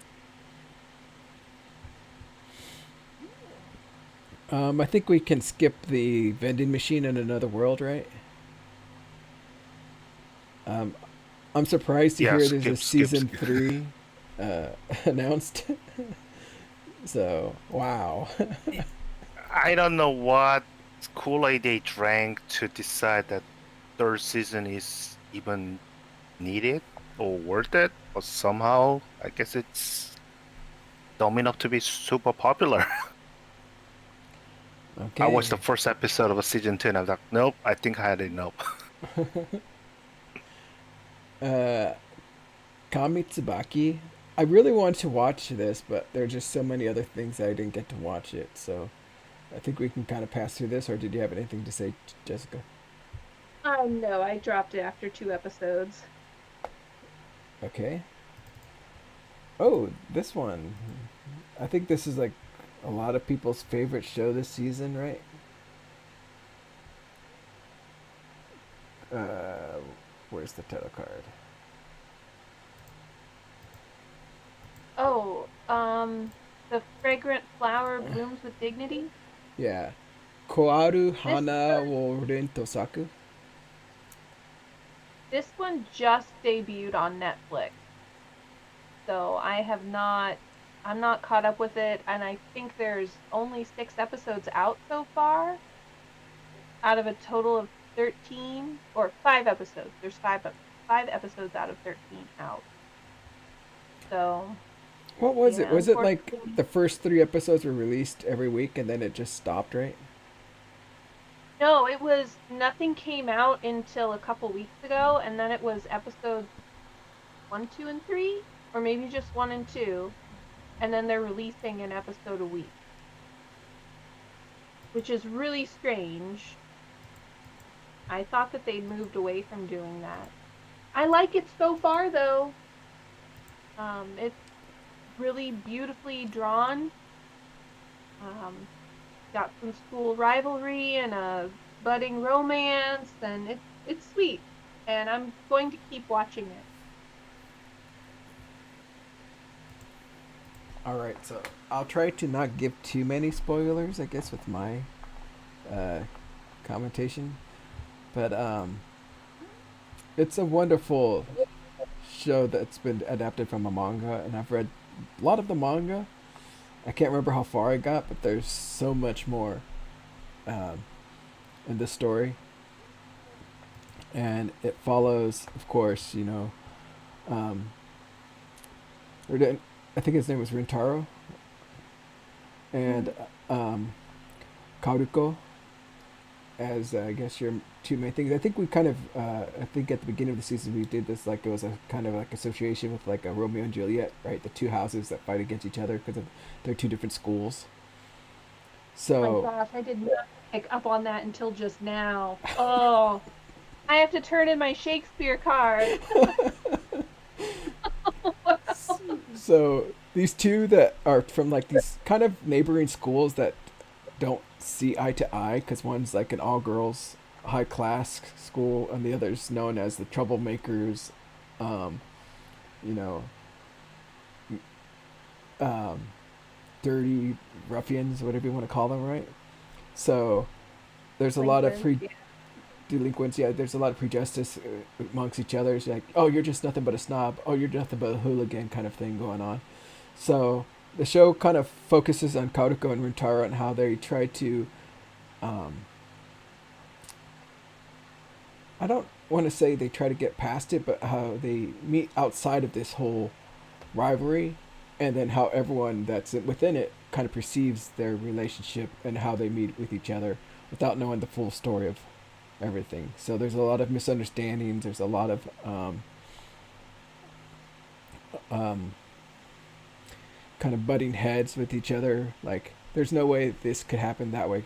I think we can skip the vending machine in another world, right? I'm surprised to hear there's a season 3 announced. So, wow. I don't know what Kool-Aid they drank to decide that third season is even needed or worth it, but somehow I guess it's dumb enough to be super popular. Okay. I watched the first episode of season 2 and I was like, nope, I think I had enough. Kamitsubaki. I really wanted to watch this, but there are just so many other things that I didn't get to watch it. So I think we can kind of pass through this, or did you have anything to say, Jessica? No, I dropped it after 2 episodes. Okay. Oh, this one. I think this is like a lot of people's favorite show this season, right? Uh, where's the title card? Oh, the fragrant flower blooms with dignity. Yeah. Koaru This hana wo rento saku. this one just debuted on Netflix, so I'm not caught up with it, and I think there's only 6 episodes out so far, out of a total of 13 or 5 episodes. There's five episodes out of 13 out. So What was it? yeah, Was it like unfortunately, the first 3 episodes were released every week and then it just stopped, right? no, it was nothing came out until a couple weeks ago, and then it was episodes 1, 2, and 3, or maybe just 1 and 2, and then they're releasing an episode a week, which is really strange. I thought that they'd moved away from doing that. I like it so far, though. It's really beautifully drawn. Um, got some school rivalry and a budding romance, and it's sweet. And I'm going to keep watching it. All right, so I'll try to not give too many spoilers, I guess, with my uh, commentation. But it's a wonderful show that's been adapted from a manga, and I've read a lot of the manga. I can't remember how far I got, but there's so much more um, in the story, and it follows, of course, um, I think his name was Rintaro, and um, Karuko as I guess your two main things. I think we kind of, I think at the beginning of the season we did this like it was a kind of like association with like a Romeo and Juliet, right? The two houses that fight against each other because of they're two different schools. Oh my So gosh, I did not pick up on that until just now. Oh, I have to turn in my Shakespeare card. so these two that are from like these kind of neighboring schools that don't see eye to eye because one's like an all girls high class school and the other's known as the troublemakers, um, you know, um, dirty ruffians, whatever you want to call them, right? So there's a lot of Delinquents, yeah. delinquents. Yeah, there's a lot of prejudice amongst each other. It's like, oh, you're just nothing but a snob. Oh, you're nothing but a hooligan, kind of thing going on. So the show kind of focuses on Karuko and Rintaro and how they try to. Um, I don't want to say they try to get past it, but how they meet outside of this whole rivalry, and then how everyone that's within it kind of perceives their relationship and how they meet with each other without knowing the full story of everything. So there's a lot of misunderstandings. There's a lot of um, kind of butting heads with each other. Like, there's no way this could happen that way.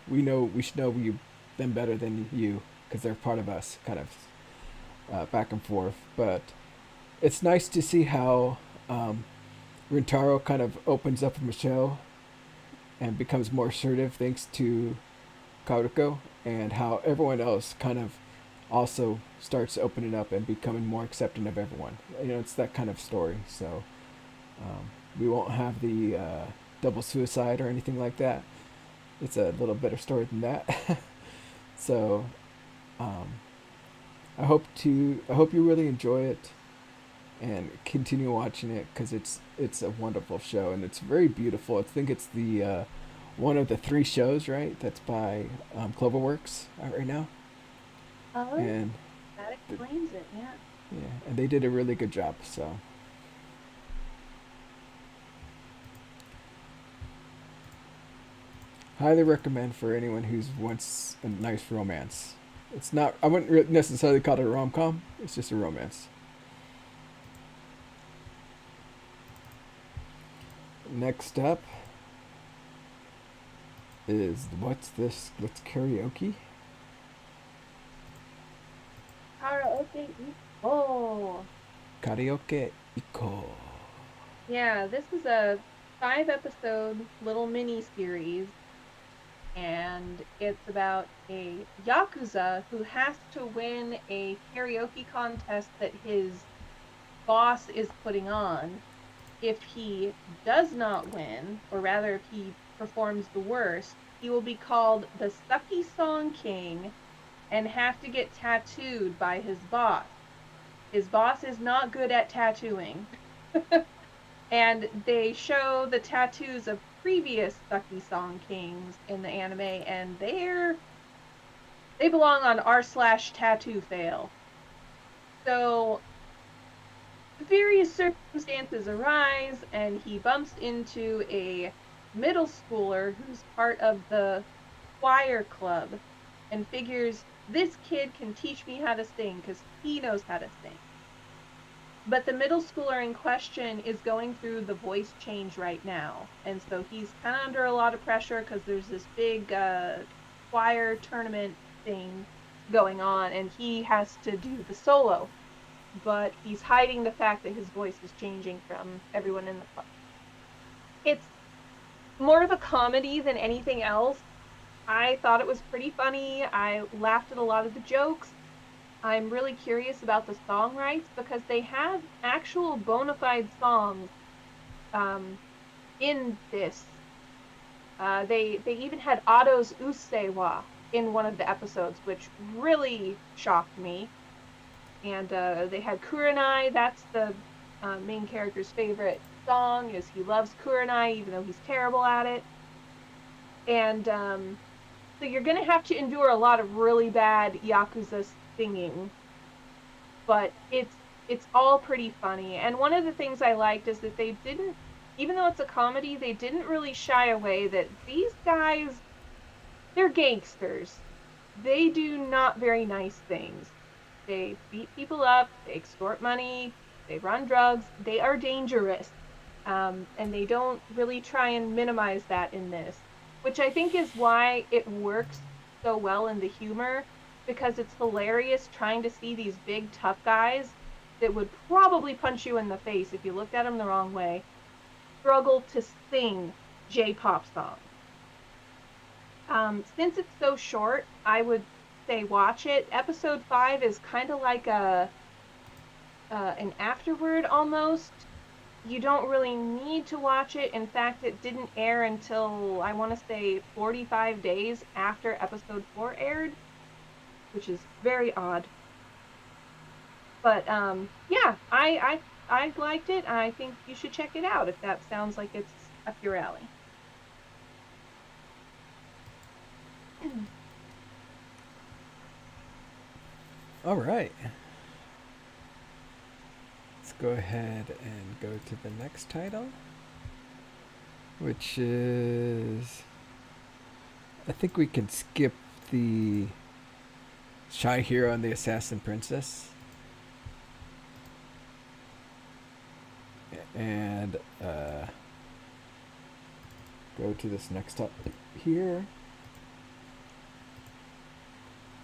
We should know you them better than you because they're part of us. Kind of back and forth. But it's nice to see how Rintaro kind of opens up with Michelle and becomes more assertive thanks to Karuko, and how everyone else kind of also starts opening up and becoming more accepting of everyone. It's that kind of story. So we won't have the double suicide or anything like that. It's a little better story than that. So um, I hope you really enjoy it and continue watching it because it's a wonderful show and it's very beautiful. I think it's the one of the 3 shows, right? That's by Cloverworks right now, Oh, and that explains it, yeah. yeah, and they did a really good job. So highly recommend for anyone who's wants a nice romance. It's not. I wouldn't necessarily call it a rom com. It's just a romance. Next up is what's this? Let's karaoke. Karaoke. Oh, Karaoke iko. yeah. This is a 5-episode little mini series, and it's about a yakuza who has to win a karaoke contest that his boss is putting on. If he does not win, or rather if he performs the worst, he will be called the Sucky Song King and have to get tattooed by his boss. His boss is not good at tattooing. And they show the tattoos of previous Sucky Song Kings in the anime, and they belong on r/tattoo fail. So various circumstances arise, and he bumps into a middle schooler who's part of the choir club and figures this kid can teach me how to sing because he knows how to sing. But the middle schooler in question is going through the voice change right now, and so he's kind of under a lot of pressure because there's this big choir tournament thing going on, and he has to do the solo. But he's hiding the fact that his voice is changing from everyone in the club. It's more of a comedy than anything else. I thought it was pretty funny. I laughed at a lot of the jokes. I'm really curious about the song rights because they have actual bona fide songs in this. They even had Otto's Usewa in one of the episodes, which really shocked me. And they had Kurenai. That's the main character's favorite song, is he loves Kurenai even though he's terrible at it. And so you're going to have to endure a lot of really bad Yakuza singing. But it's all pretty funny. And one of the things I liked is that they didn't, even though it's a comedy, they didn't really shy away that these guys, they're gangsters. They do not very nice things. They beat people up, they extort money, they run drugs, they are dangerous. And they don't really try and minimize that in this, which I think is why it works so well in the humor, because it's hilarious trying to see these big tough guys that would probably punch you in the face if you looked at them the wrong way struggle to sing J-pop songs. Since it's so short, I would say watch it. Episode 5 is kind of like an afterword almost. You don't really need to watch it. In fact, it didn't air until, I want to say, 45 days after episode 4 aired, which is very odd. But yeah, I liked it. I think you should check it out if that sounds like it's up your alley. All right. Let's go ahead and go to the next title, which is, I think we can skip the Shy Hero and the Assassin Princess. And go to this next topic here,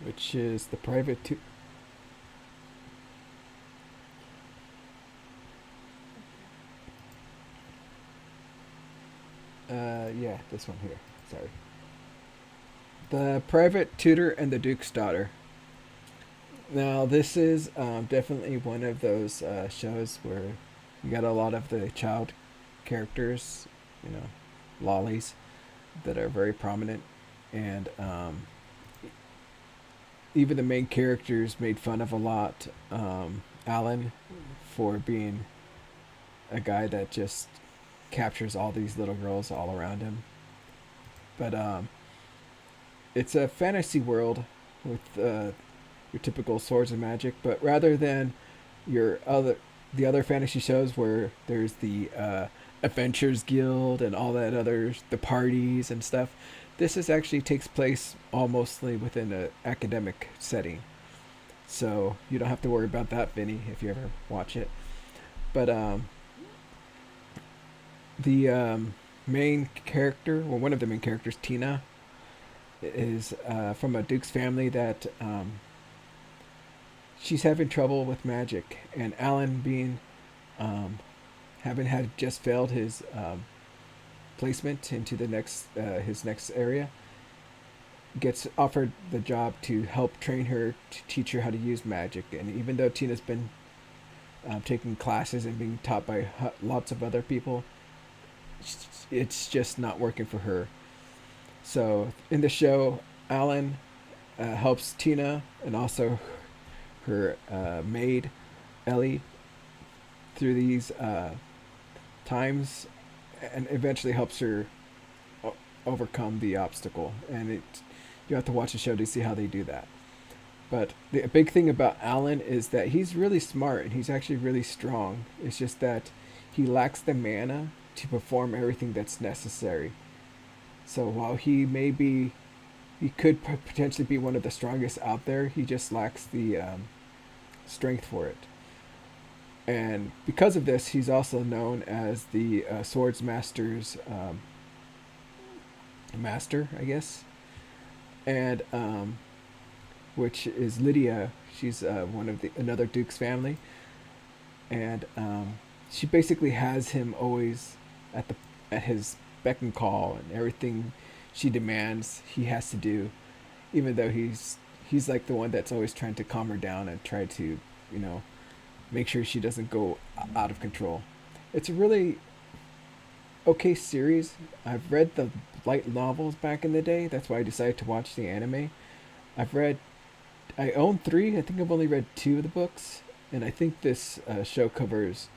which is the private yeah, this one here. Sorry. The Private Tutor and the Duke's Daughter. Now, this is definitely one of those shows where you got a lot of the child characters, you know, lollies, that are very prominent. And even the main characters made fun of a lot. Alan, for being a guy that just captures all these little girls all around him. But it's a fantasy world with your typical swords and magic, but rather than the other fantasy shows where there's the Adventures Guild and all that the parties and stuff, this actually takes place all mostly within an academic setting. So you don't have to worry about that, Vinny, if you ever watch it. But the main character, well, one of the main characters, Tina, is from a Duke's family that she's having trouble with magic, and Alan, being having had just failed his placement into the next his next area, gets offered the job to help train her, to teach her how to use magic. And even though Tina's been taking classes and being taught by lots of other people, it's just not working for her. So in the show, Alan helps Tina and also her maid Ellie through these times, and eventually helps her overcome the obstacle. And you have to watch the show to see how they do that. But the big thing about Alan is that he's really smart and he's actually really strong. It's just that he lacks the mana to perform everything that's necessary. So while he could potentially be one of the strongest out there, he just lacks the strength for it. And because of this, he's also known as the Swords Master's master, I guess. And which is Lydia. She's one of another Duke's family, and she basically has him always at his beck and call, and everything she demands he has to do, even though he's like the one that's always trying to calm her down and try to, make sure she doesn't go out of control. It's a really okay series. I've read the light novels back in the day. That's why I decided to watch the anime. I own 3. I think I've only read 2 of the books, and I think this show covers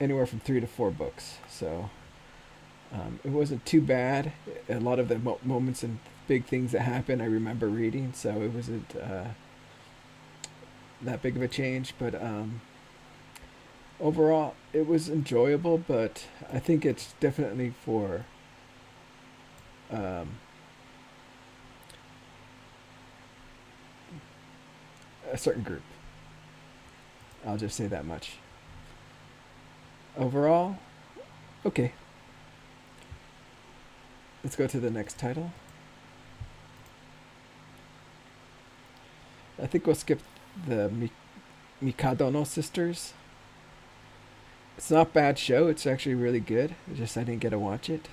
anywhere from 3 to 4 books. So it wasn't too bad. A lot of the moments and big things that happen I remember reading, so it wasn't that big of a change. But overall, it was enjoyable, but I think it's definitely for a certain group. I'll just say that much. Overall, okay. Let's go to the next title. I think we'll skip the Mikadono Sisters. It's not a bad show. It's actually really good. It's just I didn't get to watch it.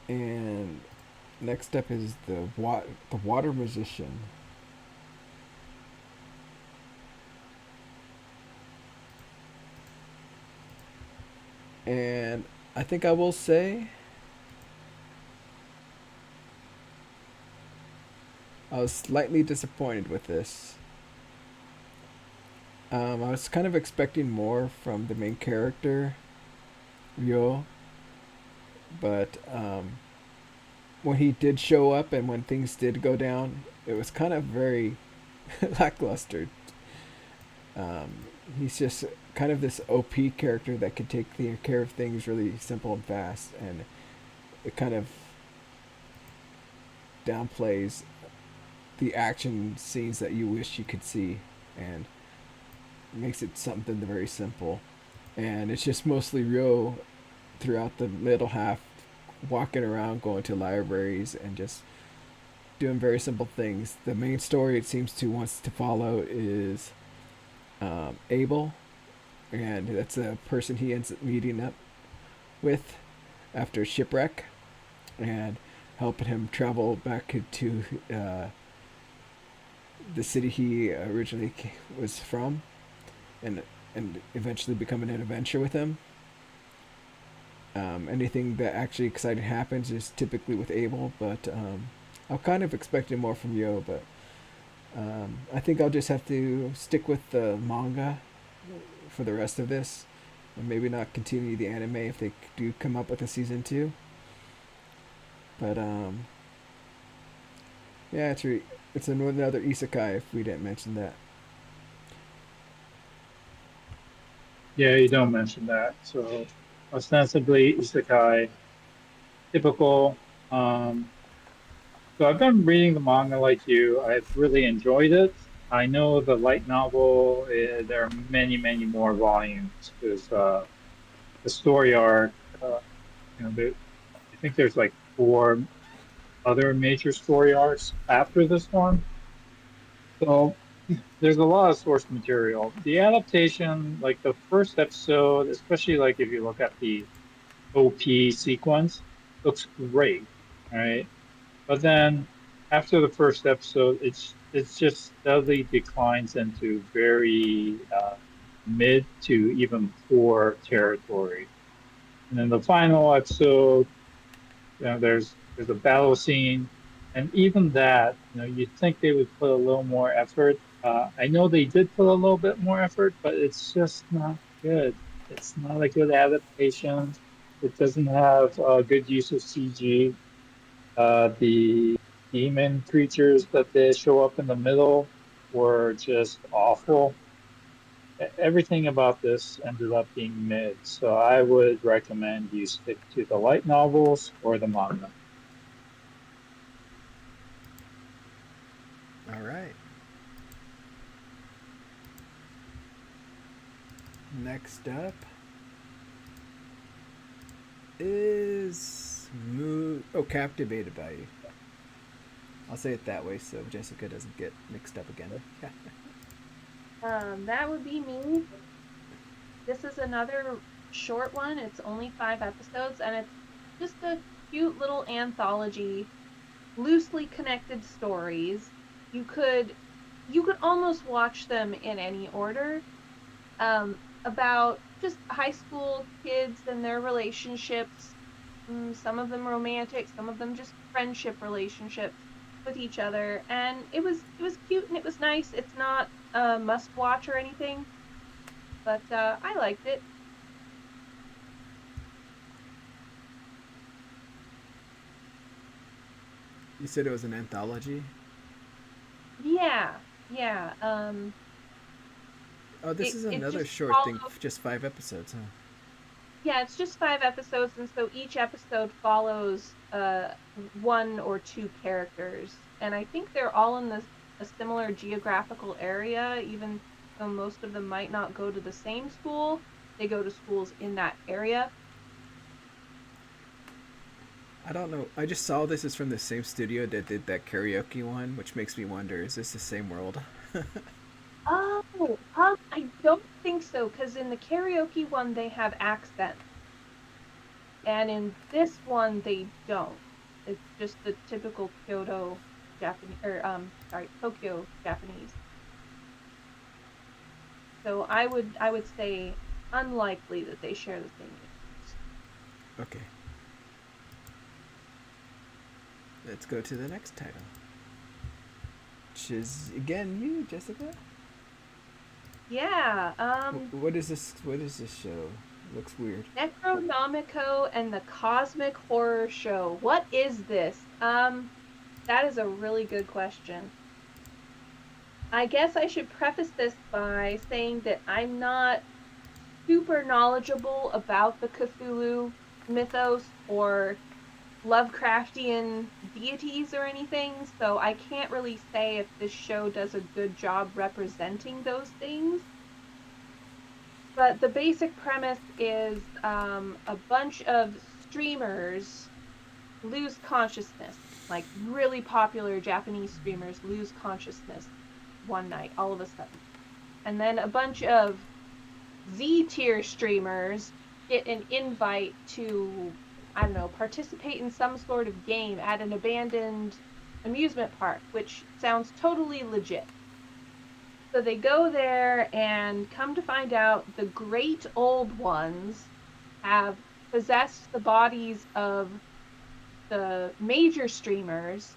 And next up is the Water Musician. And I think I will say I was slightly disappointed with this. I was kind of expecting more from the main character, Ryo, but when he did show up and when things did go down, it was kind of very lackluster. He's just kind of this OP character that could take care of things really simple and fast, and it kind of downplays the action scenes that you wish you could see, and makes it something very simple. And it's just mostly Ryo throughout the middle half, walking around, going to libraries, and just doing very simple things. The main story it seems to wants to follow is Abel, and that's a person he ends up meeting up with after shipwreck, and helping him travel back to the city he originally was from, and eventually becoming an adventure with him. Anything that actually exciting happens is typically with Abel, but I'm kind of expecting more from Yo, but I think I'll just have to stick with the manga for the rest of this, and maybe not continue the anime if they do come up with a season 2. But yeah, it's another isekai if we didn't mention that. Yeah, you don't mention that. So ostensibly isekai, typical. So I've been reading the manga like you. I've really enjoyed it. I know the light novel, there are many, many more volumes because the story arc, I think there's like 4 other major story arcs after this one. So there's a lot of source material. The adaptation, like the first episode, especially like if you look at the OP sequence, looks great, right? But then after the first episode, it's just steadily declines into very mid to even poor territory. And then the final episode, there's a battle scene, and even that, you'd think they would put a little more effort. I know they did put a little bit more effort, but it's just not good. It's not a good adaptation. It doesn't have good use of CG. The demon creatures that they show up in the middle were just awful. Everything about this ended up being mid, so I would recommend you stick to the light novels or the manga. All right. Next up is Captivated by You. I'll say it that way so Jessica doesn't get mixed up again. That would be me. This is another short one. It's only 5 episodes, and it's just a cute little anthology, loosely connected stories. You could almost watch them in any order. About just high school kids and their relationships. Some of them romantic, some of them just friendship relationships with each other, and it was cute and it was nice. It's not a must watch or anything, but I liked it. You said it was an anthology? Yeah. Oh, this is another short thing, just 5 episodes, huh? Yeah, it's just 5 episodes, and so each episode follows 1 or 2 characters, and I think they're all in a similar geographical area, even though most of them might not go to the same school. They go to schools in that area. I don't know. I just saw this is from the same studio that did that karaoke one, which makes me wonder, is this the same world? Oh, I don't think so, because in the karaoke one they have accents, and in this one they don't. It's just the typical Kyoto Japanese, Tokyo Japanese. So I would say unlikely that they share the same names. Okay. Let's go to the next title, which is again you, Jessica. Yeah. What is this? What is this show? Looks weird. Necronomico and the Cosmic Horror Show. What is this? That is a really good question. I guess I should preface this by saying that I'm not super knowledgeable about the Cthulhu mythos or Lovecraftian deities or anything, so I can't really say if this show does a good job representing those things. But the basic premise is a bunch of streamers lose consciousness, like really popular Japanese streamers lose consciousness one night, all of a sudden. And then a bunch of Z-tier streamers get an invite to, I don't know, participate in some sort of game at an abandoned amusement park, which sounds totally legit. So they go there and come to find out the great old ones have possessed the bodies of the major streamers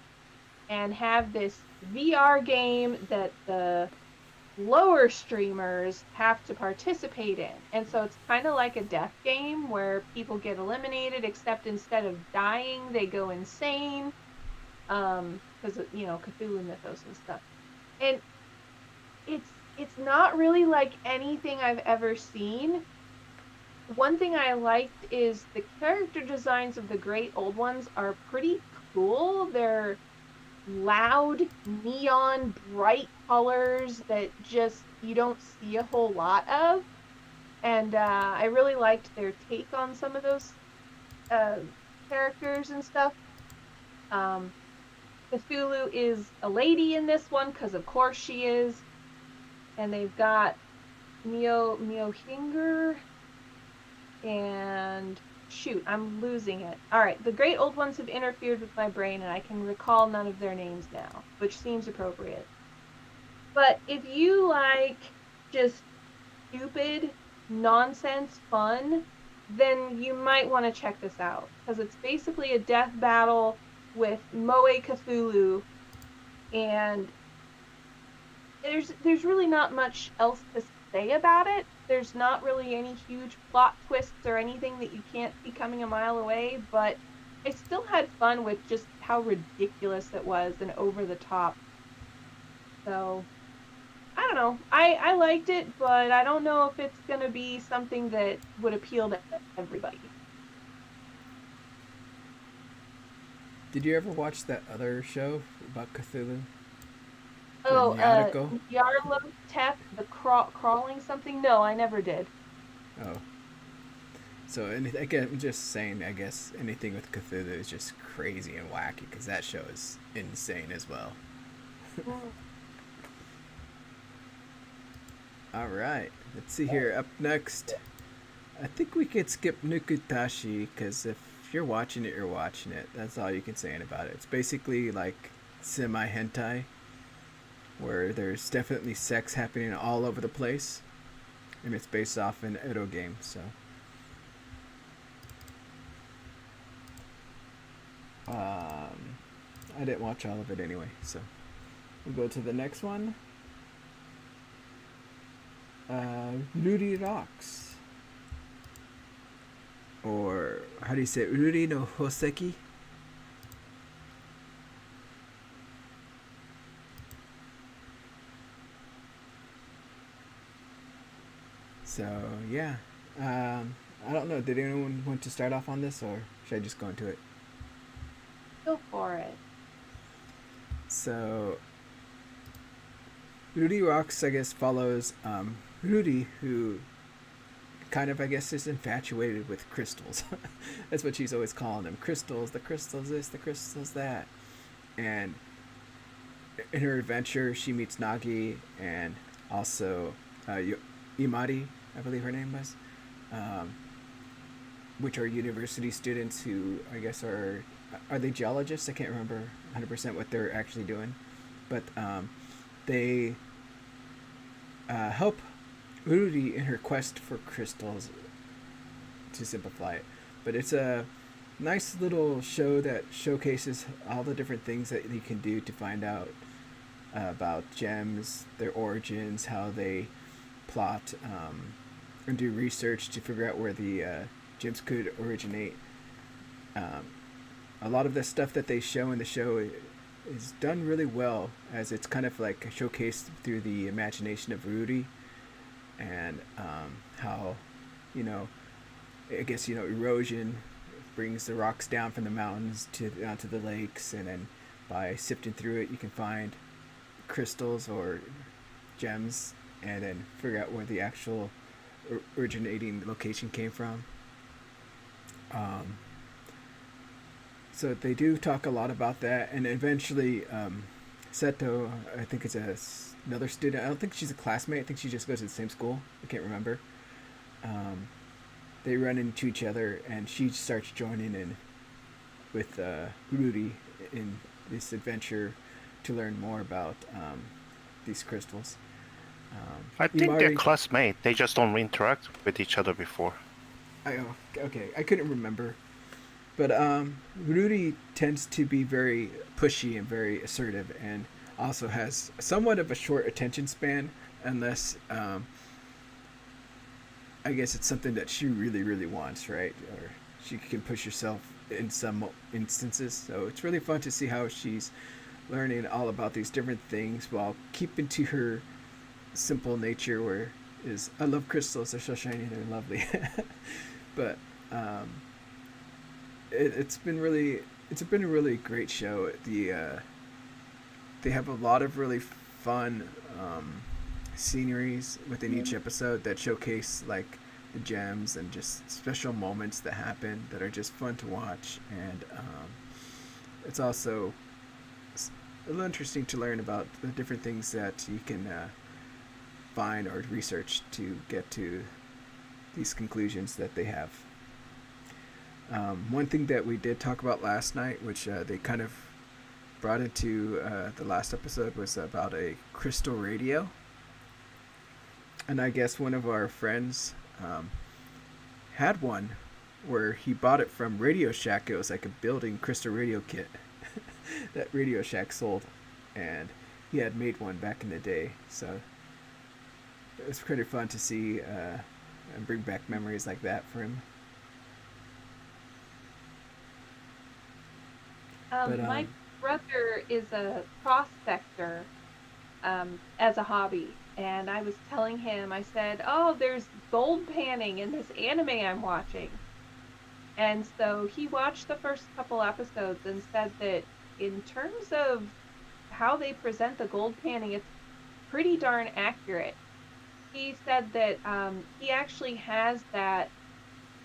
and have this VR game that the lower streamers have to participate in. And so it's kind of like a death game where people get eliminated, except instead of dying, they go insane. Because, Cthulhu mythos and stuff. And it's not really like anything I've ever seen. One thing I liked is the character designs of the great old ones are pretty cool. They're loud, neon, bright colors that just you don't see a whole lot of. And I really liked their take on some of those characters and stuff. Cthulhu is a lady in this one, because of course she is. and they've got Miohinger and shoot, I'm losing it. All right, the great old ones have interfered with my brain, and I can recall none of their names now, which seems appropriate. But if you like just stupid nonsense fun, then you might want to check this out because it's basically a death battle with Moe Cthulhu, and there's really not much else to say about it. There's not really any huge plot twists or anything that you can't see coming a mile away, but I still had fun with just how ridiculous it was and over the top. So I don't know. I liked it, but I don't know if it's gonna be something that would appeal to everybody. Did you ever watch that other show about Cthulhu? Oh, Nyarlathotep? Yarlathotep, the crawling something? No, I never did. Oh. So, again, I'm just saying, I guess anything with Cthulhu is just crazy and wacky because that show is insane as well. All right, let's see here. Up next, I think we could skip Nukutashi because if you're watching it, you're watching it. That's all you can say about it. It's basically like semi-hentai where there's definitely sex happening all over the place, and it's based off an Edo game, so... I didn't watch all of it anyway, so we'll go to the next one. Ruri Rocks, or how do you say it? Ruri no Hoseki. So yeah, I don't know. Did anyone want to start off on this, or should I just go into it? Go for it. So, Rudy Rocks, I guess, follows Rudy, who kind of, I guess, is infatuated with crystals. That's what she's always calling them. Crystals, the crystals this, the crystals that. And in her adventure, she meets Nagi and also Imari, I believe her name was, which are university students who, I guess, are they geologists? I can't remember 100% what they're actually doing, but they help Ururi in her quest for crystals, to simplify it. But it's a nice little show that showcases all the different things that you can do to find out about gems, their origins, how they plot and do research to figure out where the gems could originate. A lot of the stuff that they show in the show is done really well, as it's kind of like showcased through the imagination of Rudy, and how, I guess, erosion brings the rocks down from the mountains down to the lakes, and then by sifting through it, you can find crystals or gems, and then figure out where the actual originating location came from. So they do talk a lot about that, and eventually Seto, I think, is another student. I don't think she's a classmate. I think she just goes to the same school. I can't remember. They run into each other, and she starts joining in with Rudy in this adventure to learn more about these crystals. I think they're classmates. They just don't interact with each other before. Okay, I couldn't remember. But Rudy tends to be very pushy and very assertive, and also has somewhat of a short attention span, unless I guess it's something that she really, really wants, right? Or she can push herself in some instances. So it's really fun to see how she's learning all about these different things while keeping to her simple nature, where is, I love crystals, they're so shiny, they're lovely. But it's been a really great show. They have a lot of really fun sceneries within each episode that showcase like the gems and just special moments that happen that are just fun to watch, and it's also a little interesting to learn about the different things that you can find or research to get to these conclusions that they have. One thing that we did talk about last night, which they kind of brought into the last episode, was about a crystal radio. And I guess one of our friends had one where he bought it from Radio Shack. It was like a building crystal radio kit that Radio Shack sold. And he had made one back in the day. So it was pretty fun to see and bring back memories like that for him. My brother is a prospector as a hobby, and I was telling him, I said, oh, there's gold panning in this anime I'm watching. And so he watched the first couple episodes and said that in terms of how they present the gold panning, it's pretty darn accurate. He said that he actually has that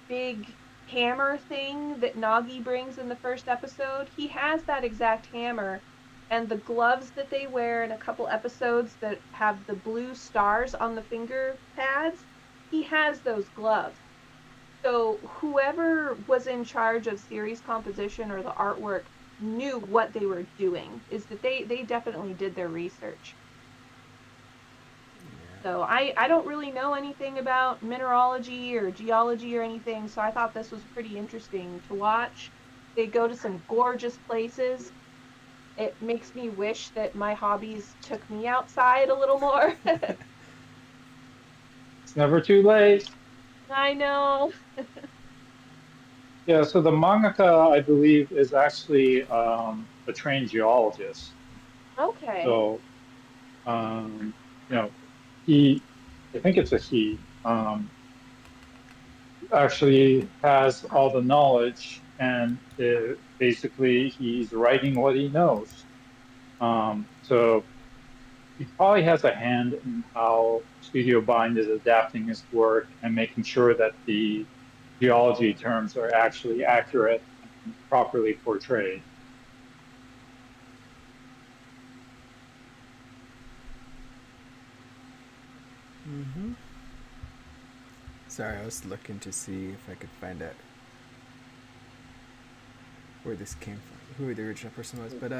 big hammer thing that Nagi brings in the first episode. He has that exact hammer, and the gloves that they wear in a couple episodes that have the blue stars on the finger pads, he has those gloves. So whoever was in charge of series composition or the artwork knew what they were doing, is that they definitely did their research. So I don't really know anything about mineralogy or geology or anything, so I thought this was pretty interesting to watch. They go to some gorgeous places. It makes me wish that my hobbies took me outside a little more. It's never too late. I know. Yeah, so the mangaka, I believe, is actually a trained geologist. Okay. So, you know, he, I think it's a he, actually has all the knowledge, and basically he's writing what he knows. So he probably has a hand in how Studio Bind is adapting his work and making sure that the geology terms are actually accurate and properly portrayed. Mm-hmm. Sorry, I was looking to see if I could find out where this came from, who the original person was. But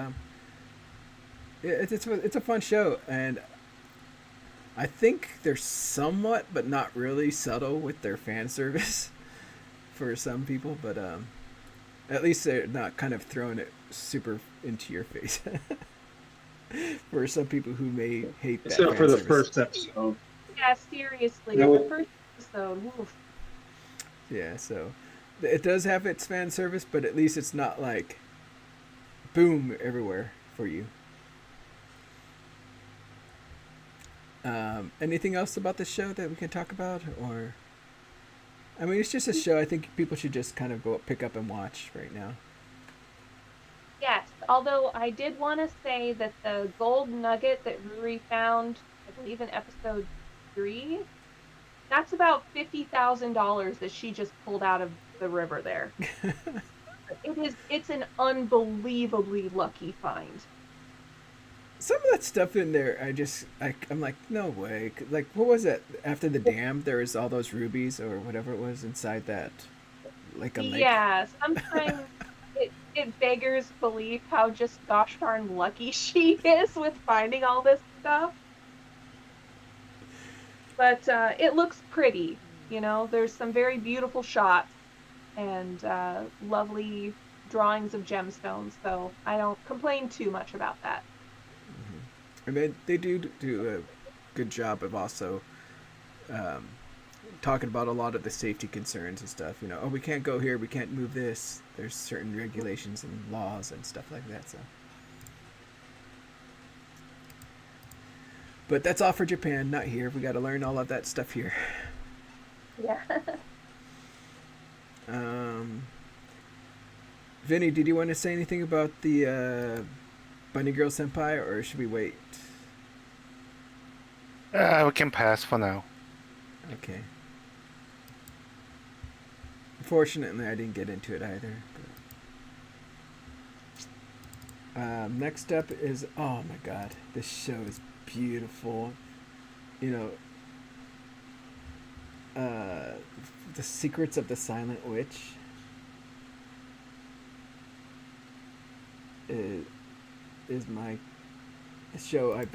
it's a fun show, and I think they're somewhat, but not really, subtle with their fan service for some people. But at least they're not kind of throwing it super into your face for some people who may hate that. Except fan for the service. first episode. Yeah, seriously. No. The first episode, oof. Yeah, so it does have its fan service, but at least it's not like boom everywhere for you. Anything else about the show that we can talk about? Or, I mean, it's just a show I think people should just kind of go pick up and watch right now. Yes, although I did want to say that the gold nugget that Ruri found, I believe in episode 3, that's about $50,000 that she just pulled out of the river there. It's an unbelievably lucky find. Some of that stuff in there, I'm like, no way. Like, what was that? After the dam, there was all those rubies or whatever it was inside that, like a lake. Yeah, sometimes it beggars belief how just gosh darn lucky she is with finding all this stuff. But it looks pretty, you know. There's some very beautiful shots and lovely drawings of gemstones, so I don't complain too much about that. And they do a good job of also talking about a lot of the safety concerns and stuff. You know, oh, we can't go here, we can't move this. There's certain regulations and laws and stuff like that. So, but that's all for Japan, not here. We got to learn all of that stuff here. Yeah. Vinny, did you want to say anything about the Bunny Girl Senpai, or should we wait? We can pass for now. Okay. Unfortunately, I didn't get into it either. But, next up is, oh my god, this show is beautiful. you know, the Secrets of the Silent Witch is, is my show I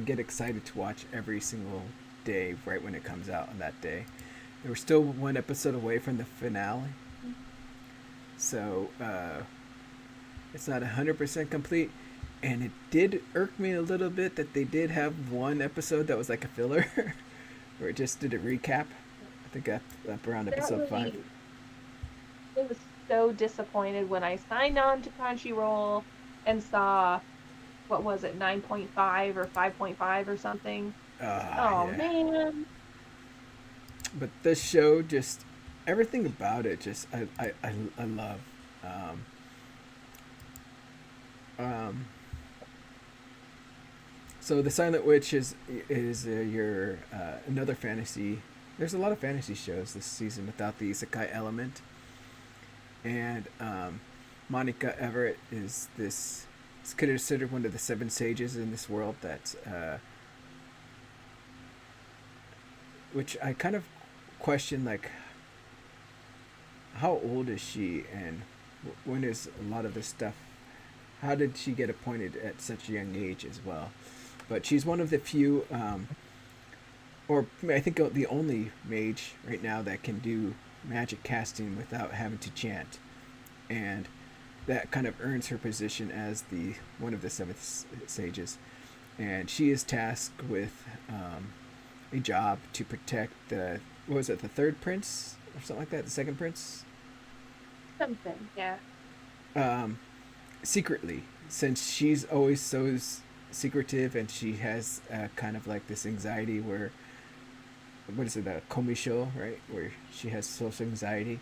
get excited to watch every single day right when it comes out on that day. We're still one episode away from the finale, so it's not 100% complete. And it did irk me a little bit that they did have one episode that was like a filler, where it just did a recap. I think up around That episode 5. really, I was so disappointed when I signed on to Crunchyroll and saw, what was it, 9.5 or 5.5 or something. Oh, Yeah. man. But this show, just everything about it, just I love. So the Silent Witch is your another fantasy. There's a lot of fantasy shows this season without the isekai element, and Monica Everett is this. It's considered one of the 7 sages in this world. That's which I kind of question, like, how old is she, and when is a lot of this stuff? How did she get appointed at such a young age as well? But she's one of the few, or I think the only mage right now that can do magic casting without having to chant, and that kind of earns her position as the one of the 7 sages. And she is tasked with a job to protect the, what was it, the 3rd prince or something like that, the 2nd prince. Something, yeah. Secretly, since she's always so secretive, and she has kind of like this anxiety where, what is it, a komisho, right, where she has social anxiety,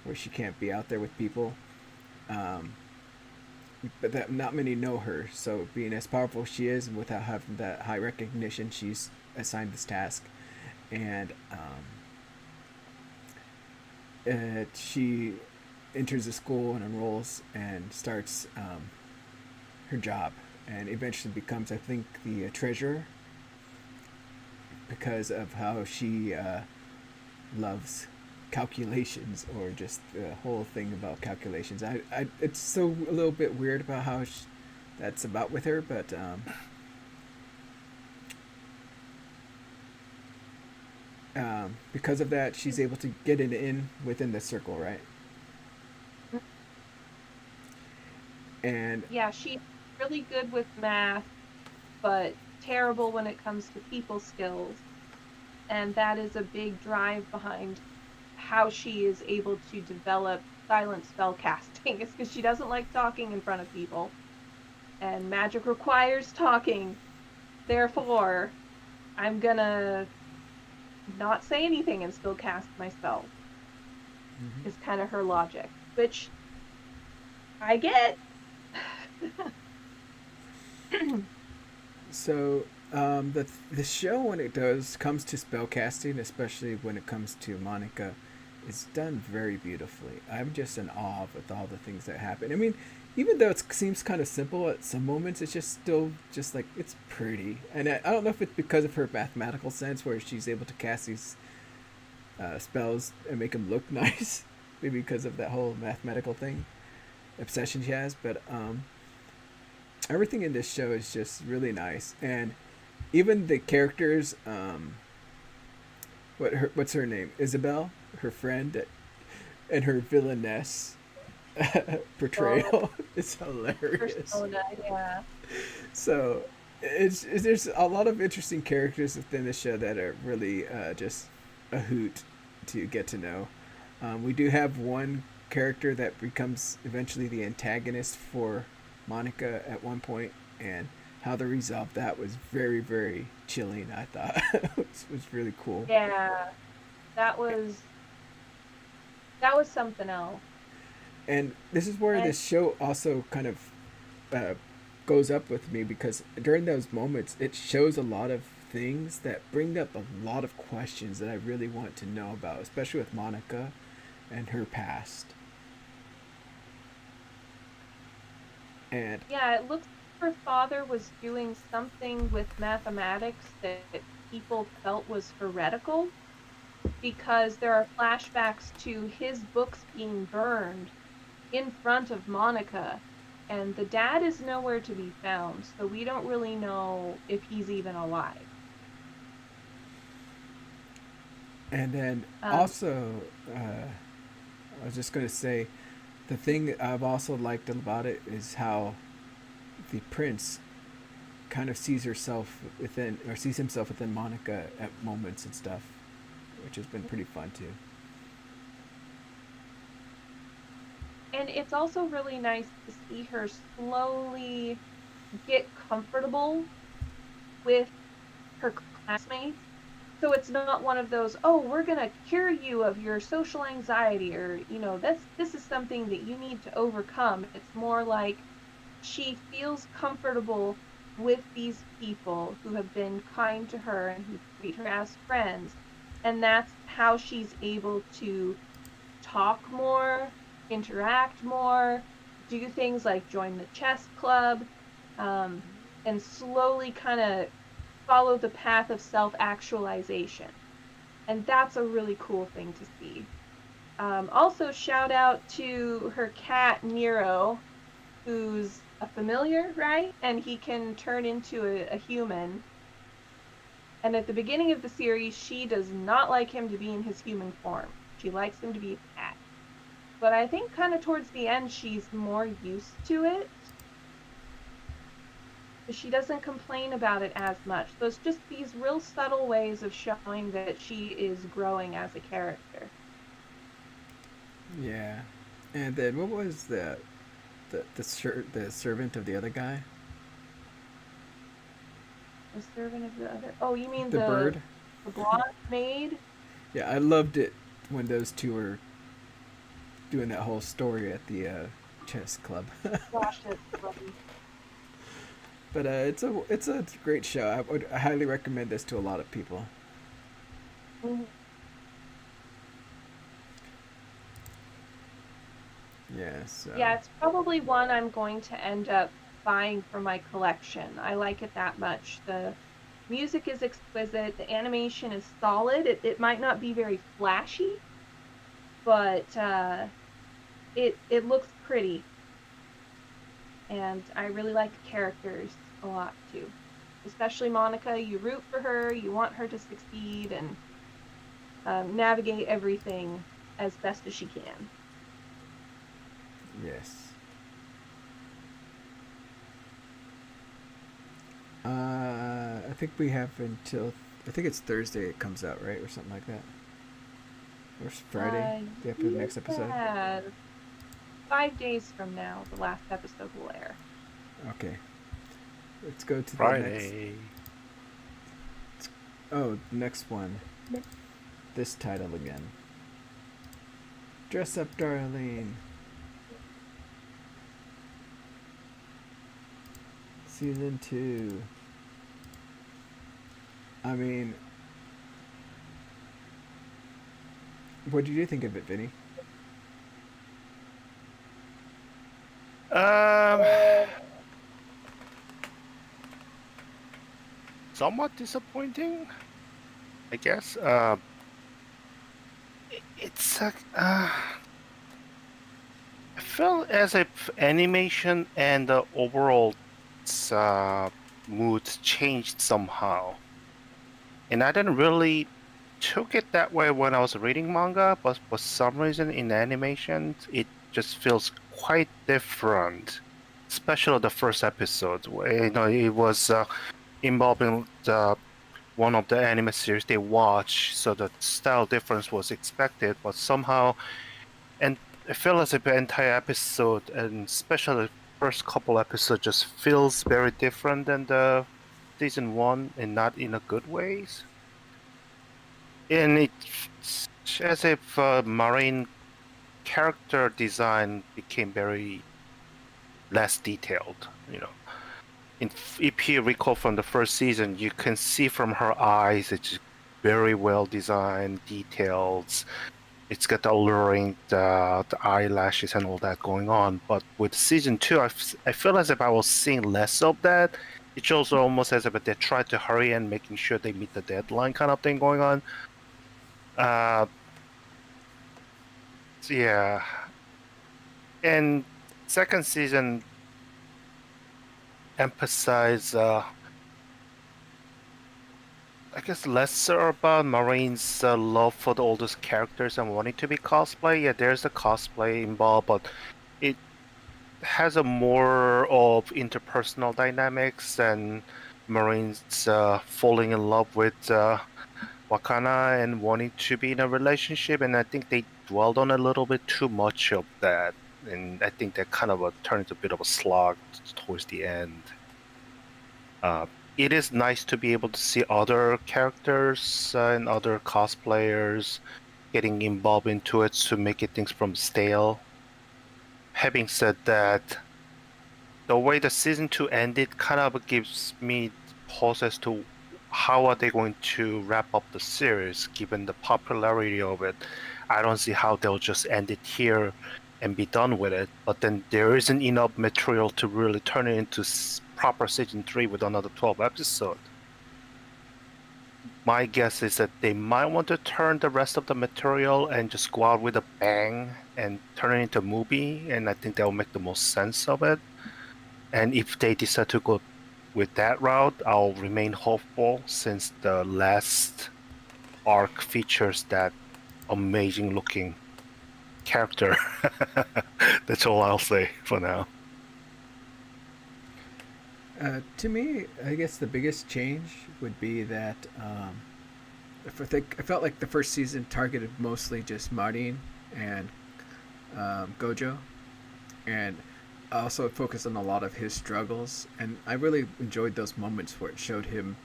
where she can't be out there with people, but that not many know her. So being as powerful as she is, and without having that high recognition, she's assigned this task, and she enters the school and enrolls and starts her job, and eventually becomes, I think, the treasurer, because of how she loves calculations, or just the whole thing about calculations. It's so a little bit weird about how that's about with her, but because of that, she's able to get it in within the circle, right? And Yeah, she's really good with math, but terrible when it comes to people skills. And that is a big drive behind how she is able to develop silent spell casting. It's because she doesn't like talking in front of people. And magic requires talking. Therefore, I'm gonna not say anything and still cast my spell. Is kind of her logic, which I get. So the show, when it comes to spell casting, especially when it comes to Monica, is done very beautifully. I'm just in awe with all the things that happen. I mean, even though it seems kind of simple at some moments, it's just still just like, it's pretty. And I don't know if it's because of her mathematical sense, where she's able to cast these spells and make them look nice, maybe because of that whole mathematical thing, obsession she has. But everything in this show is just really nice, and even the characters, what's her name, Isabel, her friend, and her villainess portrayal is hilarious. Persona, yeah. So there's a lot of interesting characters within the show that are really just a hoot to get to know. We do have one character that becomes eventually the antagonist for Monica at one point, and how they resolved that was very, very chilling. I thought it was really cool. Yeah, that was something else. And this is where this show also kind of goes up with me, because during those moments it shows a lot of things that bring up a lot of questions that I really want to know about, especially with Monica and her past. And Yeah, it looks like her father was doing something with mathematics that people felt was heretical, because there are flashbacks to his books being burned in front of Monica, and the dad is nowhere to be found, so we don't really know if he's even alive. And then also, I was just going to say, the thing I've also liked about it is how the prince kind of sees herself within, or sees himself within Monica at moments and stuff, which has been pretty fun too. And it's also really nice to see her slowly get comfortable with her classmates. So it's not one of those, oh, we're gonna cure you of your social anxiety, or this is something that you need to overcome. It's more like she feels comfortable with these people who have been kind to her and who treat her as friends, and that's how she's able to talk more, interact more, do things like join the chess club, and slowly kind of follow the path of self-actualization. And that's a really cool thing to see. Also, shout out to her cat, Nero, who's a familiar, right? And he can turn into a human. And at the beginning of the series, she does not like him to be in his human form. She likes him to be a cat. But I think kind of towards the end, she's more used to it. She doesn't complain about it as much. So it's just these real subtle ways of showing that she is growing as a character. Yeah. And then what was the servant of the other guy? The servant of the other. Oh, you mean The bird? The blonde maid? Yeah, I loved it when those two were doing that whole story at the chess club. Gosh, that's funny. But it's a great show. I would highly recommend this to a lot of people. Mm-hmm. Yeah, so. Yeah, it's probably one I'm going to end up buying for my collection. I like it that much. The music is exquisite. The animation is solid. It might not be very flashy, but it looks pretty. And I really like the characters a lot too. Especially Monica. You root for her. You want her to succeed and navigate everything as best as she can. Yes. I think we have until, I think it's Thursday it comes out, right? Or something like that. Or Friday, the next episode? Yeah. 5 days from now, the last episode will air. Okay. Let's go to Friday. the next one. This title again. Dress Up, Darling. Season 2. I mean, what did you think of it, Vinny? Somewhat disappointing, I guess. It's I felt as if animation and the overall mood changed somehow, and I didn't really took it that way when I was reading manga, but for some reason in animation it just feels quite different, especially the first episode where it was involving one of the anime series they watch, so the style difference was expected, but somehow, and I feel as if the entire episode, and especially the first couple episodes, just feels very different than the season 1, and not in a good ways. And it's as if marine character design became very less detailed, If you recall from the first season, you can see from her eyes it's very well designed, details. It's got the alluring, the eyelashes and all that going on. But with season 2, I feel as if I was seeing less of that. it shows almost as if they try to hurry and making sure they meet the deadline kind of thing going on. Yeah. And second season emphasize I guess lesser about Marine's love for the oldest characters and wanting to be cosplay. Yeah, there's a cosplay involved, but it has a more of interpersonal dynamics and Marine's falling in love with Wakana and wanting to be in a relationship. And I think they dwelled on a little bit too much of that. And I think that kind of turned into a bit of a slog towards the end. It is nice to be able to see other characters and other cosplayers getting involved into it to make it things from stale. Having said that, the way the season 2 ended kind of gives me pause as to how are they going to wrap up the series given the popularity of it. I don't see how they'll just end it here and be done with it, but then there isn't enough material to really turn it into proper season 3 with another 12 episodes. My guess is that they might want to turn the rest of the material and just go out with a bang and turn it into a movie, and I think that will make the most sense of it. And if they decide to go with that route, I'll remain hopeful since the last arc features that amazing looking character. That's all I'll say for now. To me, I guess the biggest change would be that I felt like the first season targeted mostly just Marin and Gojo, and also focused on a lot of his struggles. And I really enjoyed those moments where it showed him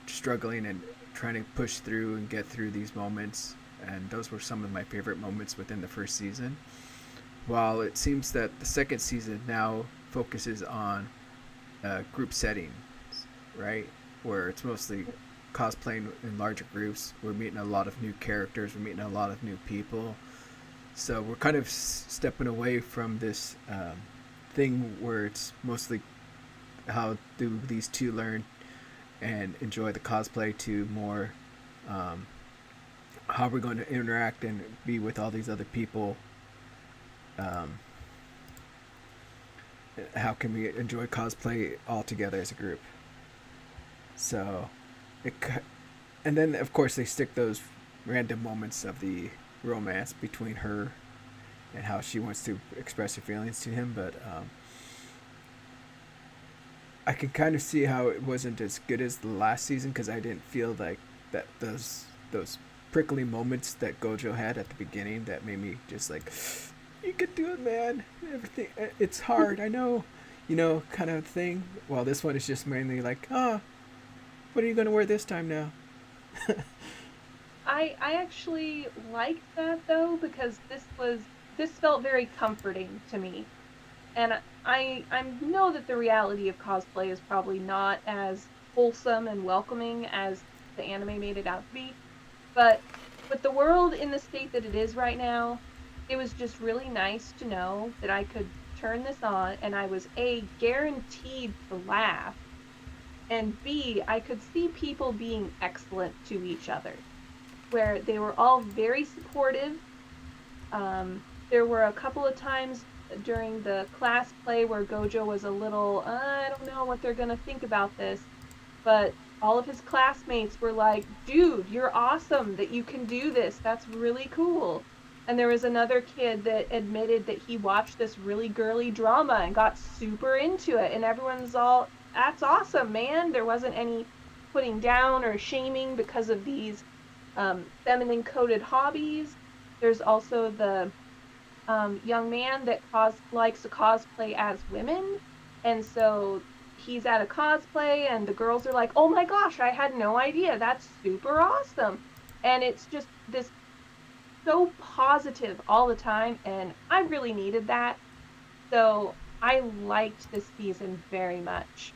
struggling and trying to push through and get through these moments. And those were some of my favorite moments within the first season. While it seems that the second season now focuses on group settings, right? Where it's mostly cosplaying in larger groups. We're meeting a lot of new characters. We're meeting a lot of new people. So we're kind of stepping away from this thing where it's mostly how do these two learn and enjoy the cosplay to more how we're going to interact and be with all these other people. How can we enjoy cosplay all together as a group? So, and then of course they stick those random moments of the romance between her and how she wants to express her feelings to him. But I can kind of see how it wasn't as good as the last season because I didn't feel like that those prickly moments that Gojo had at the beginning that made me just like, you could do it, man. Everything, it's hard, I know, kind of thing. While this one is just mainly like, what are you gonna wear this time now? I actually liked that though because this felt very comforting to me, and I know that the reality of cosplay is probably not as wholesome and welcoming as the anime made it out to be, but with the world in the state that it is right now, it was just really nice to know that I could turn this on and I was A, guaranteed to laugh, and B, I could see people being excellent to each other, where they were all very supportive. There were a couple of times during the class play where Gojo was a little, I don't know what they're gonna think about this, but all of his classmates were like, dude, you're awesome that you can do this. That's really cool. And there was another kid that admitted that he watched this really girly drama and got super into it. And everyone's all, that's awesome, man. There wasn't any putting down or shaming because of these feminine coded hobbies. There's also the young man that likes to cosplay as women. And so he's at a cosplay and the girls are like, oh my gosh, I had no idea. That's super awesome. And it's just this so positive all the time, and I really needed that. So I liked this season very much.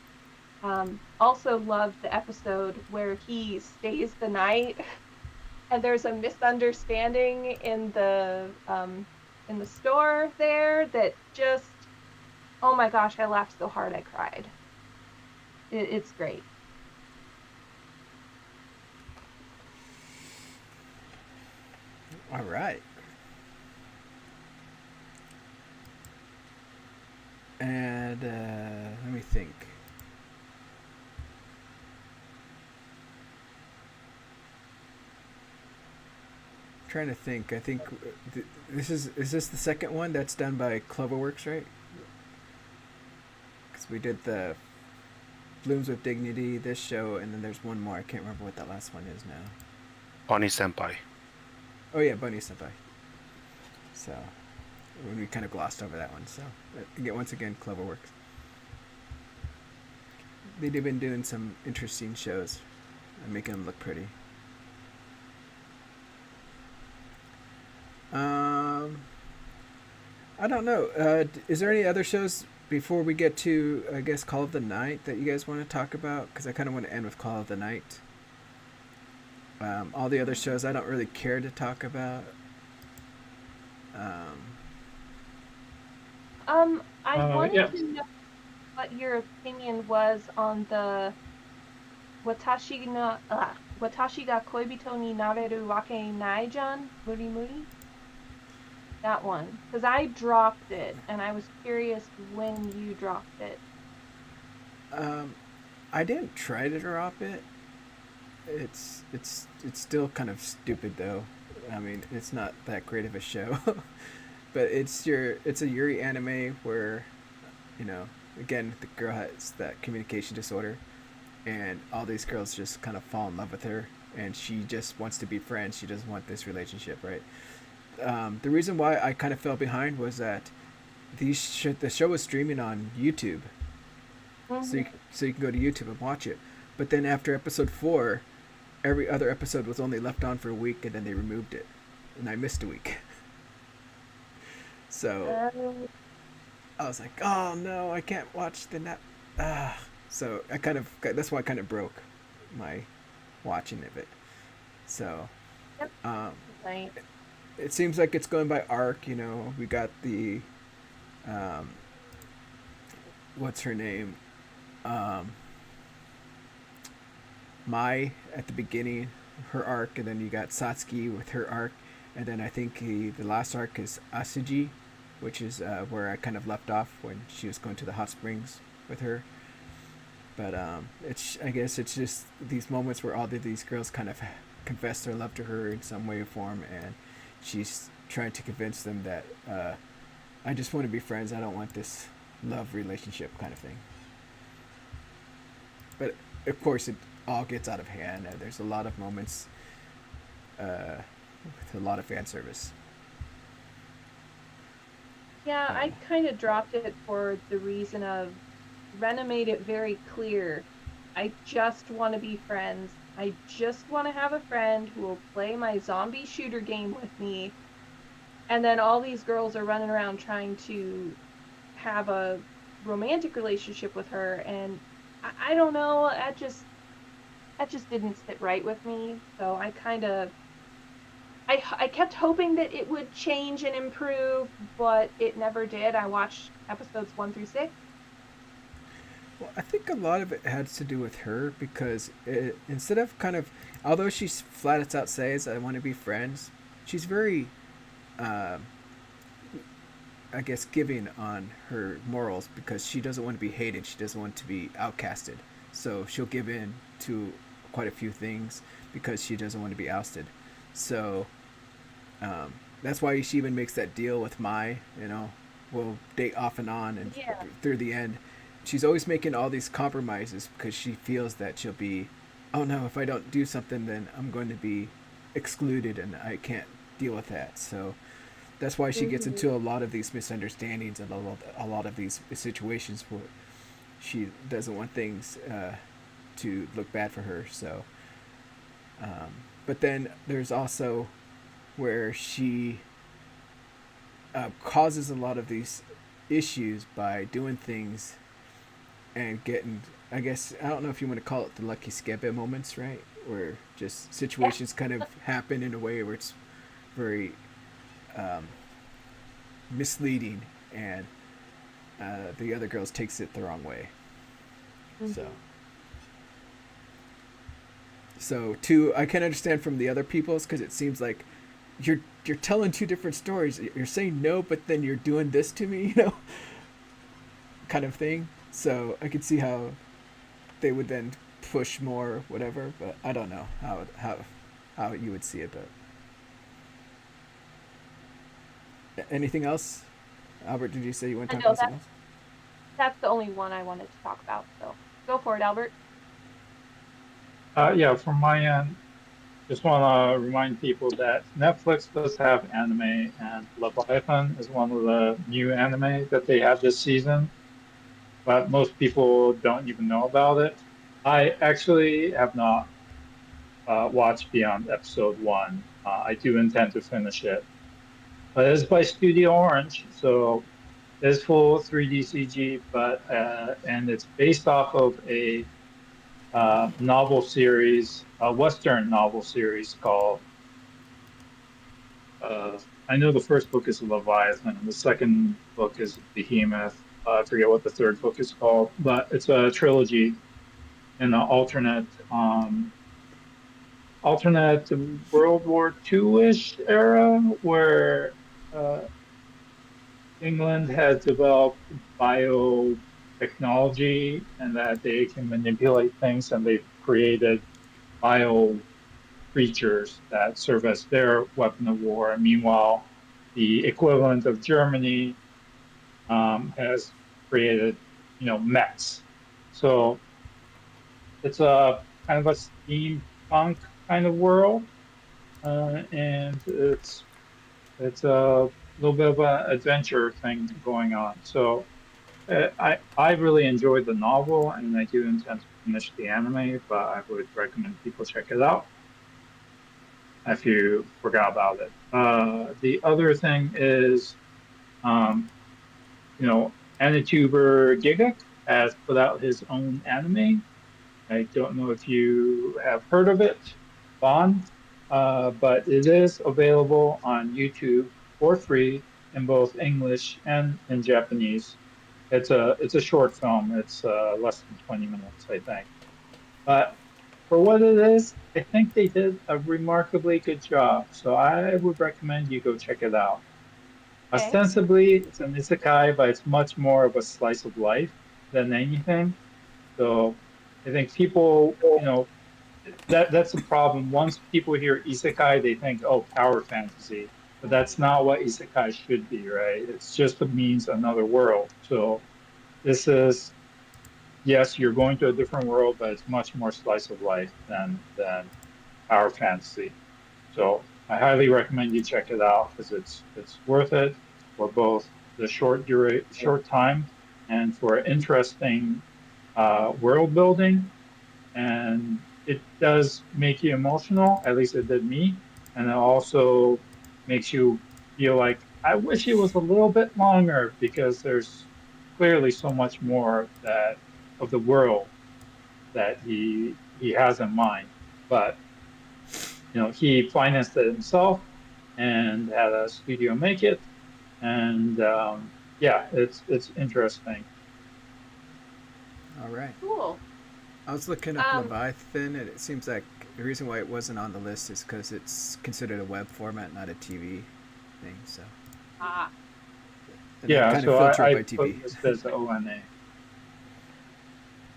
Also loved the episode where he stays the night, and there's a misunderstanding in the store there that just, oh my gosh, I laughed so hard I cried. It's great. All right. And let me think. Trying to think. I think this is this the second one that's done by Cloverworks, right? Because we did the Blooms with Dignity, this show, and then there's one more. I can't remember what that last one is now. Bunny Senpai. Oh yeah, Bunny Senpai. So we kind of glossed over that one. So again, once again, Cloverworks. They've been doing some interesting shows and making them look pretty. I don't know. Is there any other shows before we get to, I guess, Call of the Night that you guys want to talk about? Because I kind of want to end with Call of the Night. All the other shows I don't really care to talk about. I wanted yeah. to know what your opinion was on the Watashi ga koibito ni nareru wake nai jan muri muri? That one. Because I dropped it, and I was curious when you dropped it. I didn't try to drop it. It's still kind of stupid though. I mean, it's not that great of a show. But it's a Yuri anime where, you know, again, the girl has that communication disorder, and all these girls just kind of fall in love with her, and she just wants to be friends. She doesn't want this relationship, right? The reason why I kind of fell behind was that the show was streaming on YouTube, Mm-hmm. so you can go to YouTube and watch it. But then after episode 4, every other episode was only left on for a week, and then they removed it, and I missed a week. So I was like, oh no, I can't watch the So that's why I kind of broke my watching of it. So Yep. Right. it seems like it's going by arc. You know, we got the what's her name, Mai at the beginning, her arc, and then you got Satsuki with her arc, and then I think the last arc is Asuji, which is where I kind of left off when she was going to the hot springs with her. But I guess it's just these moments where all of these girls kind of confess their love to her in some way or form, and she's trying to convince them that I just want to be friends. I don't want this love relationship kind of thing. But of course, it all gets out of hand. There's a lot of moments with a lot of fan service. Yeah, I kind of dropped it for the reason of Rena made it very clear. I just want to be friends. I just want to have a friend who will play my zombie shooter game with me. And then all these girls are running around trying to have a romantic relationship with her, and I don't know, that just didn't sit right with me. So I kind of I kept hoping that it would change and improve, but it never did. I watched episodes 1 through 6. Well, I think a lot of it has to do with her because instead of although she's flat out says I want to be friends, she's very, I guess, giving on her morals because she doesn't want to be hated. She doesn't want to be outcasted. So she'll give in to quite a few things because she doesn't want to be ousted. So that's why she even makes that deal with Mai. You know, we'll date off and on and through the end. She's always making all these compromises because she feels that she'll be, oh no, if I don't do something, then I'm going to be excluded and I can't deal with that. So that's why she gets into a lot of these misunderstandings and a lot of these situations where she doesn't want things to look bad for her. So, but then there's also where she causes a lot of these issues by doing things and getting, I guess, I don't know if you want to call it the lucky skebe moments, right? Where just situations kind of happen in a way where it's very misleading and the other girls takes it the wrong way. So So two, I can understand from the other people's because it seems like you're telling two different stories. You're saying no, but then you're doing this to me, kind of thing. So I could see how they would then push more, whatever. But I don't know how you would see it. But anything else, Albert? Did you say you want to talk No, about something else? that's the only one I wanted to talk about. So go for it, Albert. Yeah, from my end, just want to remind people that Netflix does have anime, and Leviathan is one of the new anime that they have this season, but most people don't even know about it. I actually have not watched beyond episode one. I do intend to finish it, but it's by Studio Orange, so it's full 3D CG, but and it's based off of a novel series, a Western novel series called. Uh, I know the first book is Leviathan, and the second book is Behemoth. I forget what the third book is called, but it's a trilogy in an alternate World War II-ish era where uh, England has developed biotechnology and that they can manipulate things, and they've created bio creatures that serve as their weapon of war. And meanwhile, the equivalent of Germany has created, mechs. So it's a kind of a steampunk kind of world, and it's a little bit of an adventure thing going on. So I really enjoyed the novel, and I do intend to finish the anime, but I would recommend people check it out if you forgot about it. The other thing is, um, Anituber Gigak has put out his own anime. I don't know if you have heard of it, Bond, but it is available on YouTube for free in both English and in Japanese. It's a short film. It's less than 20 minutes, I think. But for what it is, I think they did a remarkably good job. So I would recommend you go check it out. Okay. Ostensibly, it's an isekai, but it's much more of a slice of life than anything. So I think people, that's the problem. Once people hear isekai, they think, oh, power fantasy. But that's not what isekai should be, right? It's just a means another world. So this is, yes, you're going to a different world, but it's much more slice of life than power fantasy. So I highly recommend you check it out because it's worth it for both the short time and for interesting world building, and it does make you emotional. At least it did me, and it also makes you feel like I wish it was a little bit longer because there's clearly so much more that of the world that he has in mind, but he financed it himself and had a studio make it, and yeah, it's interesting. All right. Cool. I was looking up Um, Leviathan, and it seems like the reason why it wasn't on the list is because it's considered a web format, not a TV thing. So, ah, and that Yeah, kind of so filtered I by TV. put this as ONA.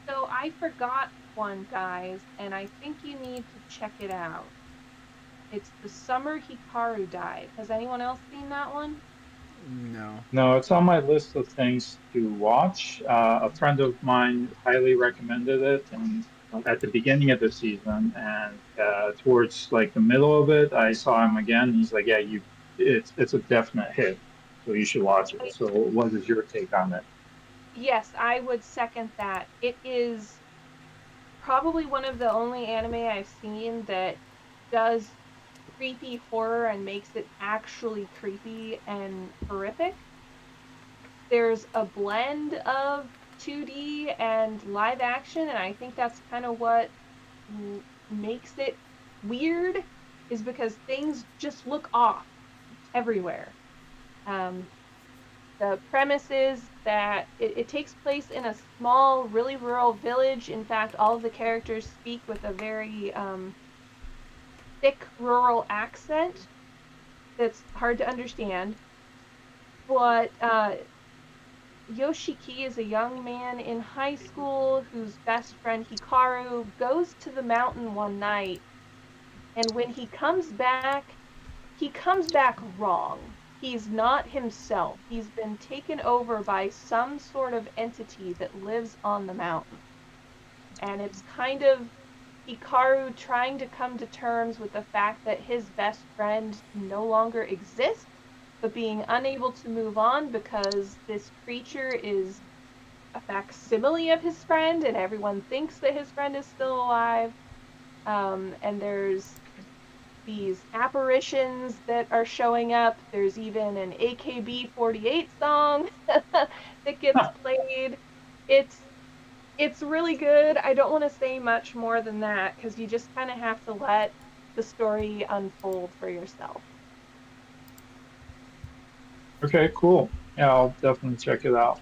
so I forgot one, guys, and I think you need to check it out. It's The Summer Hikaru Died. Has anyone else seen that one? No. No, it's on my list of things to watch. A friend of mine highly recommended it, and at the beginning of the season, and towards like the middle of it, I saw him again. He's like, "Yeah, it's a definite hit, so you should watch it." So, what is your take on it? Yes, I would second that. It is probably one of the only anime I've seen that does creepy horror and makes it actually creepy and horrific. There's a blend of 2D and live action, and I think that's kind of what makes it weird, is because things just look off everywhere. Um, the premise is that it takes place in a small, really rural village. In fact, all of the characters speak with a very thick rural accent that's hard to understand. But Yoshiki is a young man in high school whose best friend Hikaru goes to the mountain one night, and when he comes back wrong. He's not himself. He's been taken over by some sort of entity that lives on the mountain. And it's kind of Hikaru trying to come to terms with the fact that his best friend no longer exists, but being unable to move on because this creature is a facsimile of his friend and everyone thinks that his friend is still alive. And there's these apparitions that are showing up. There's even an AKB48 song that gets played. It's really good. I don't want to say much more than that because you just kind of have to let the story unfold for yourself. Okay, cool. Yeah, I'll definitely check it out.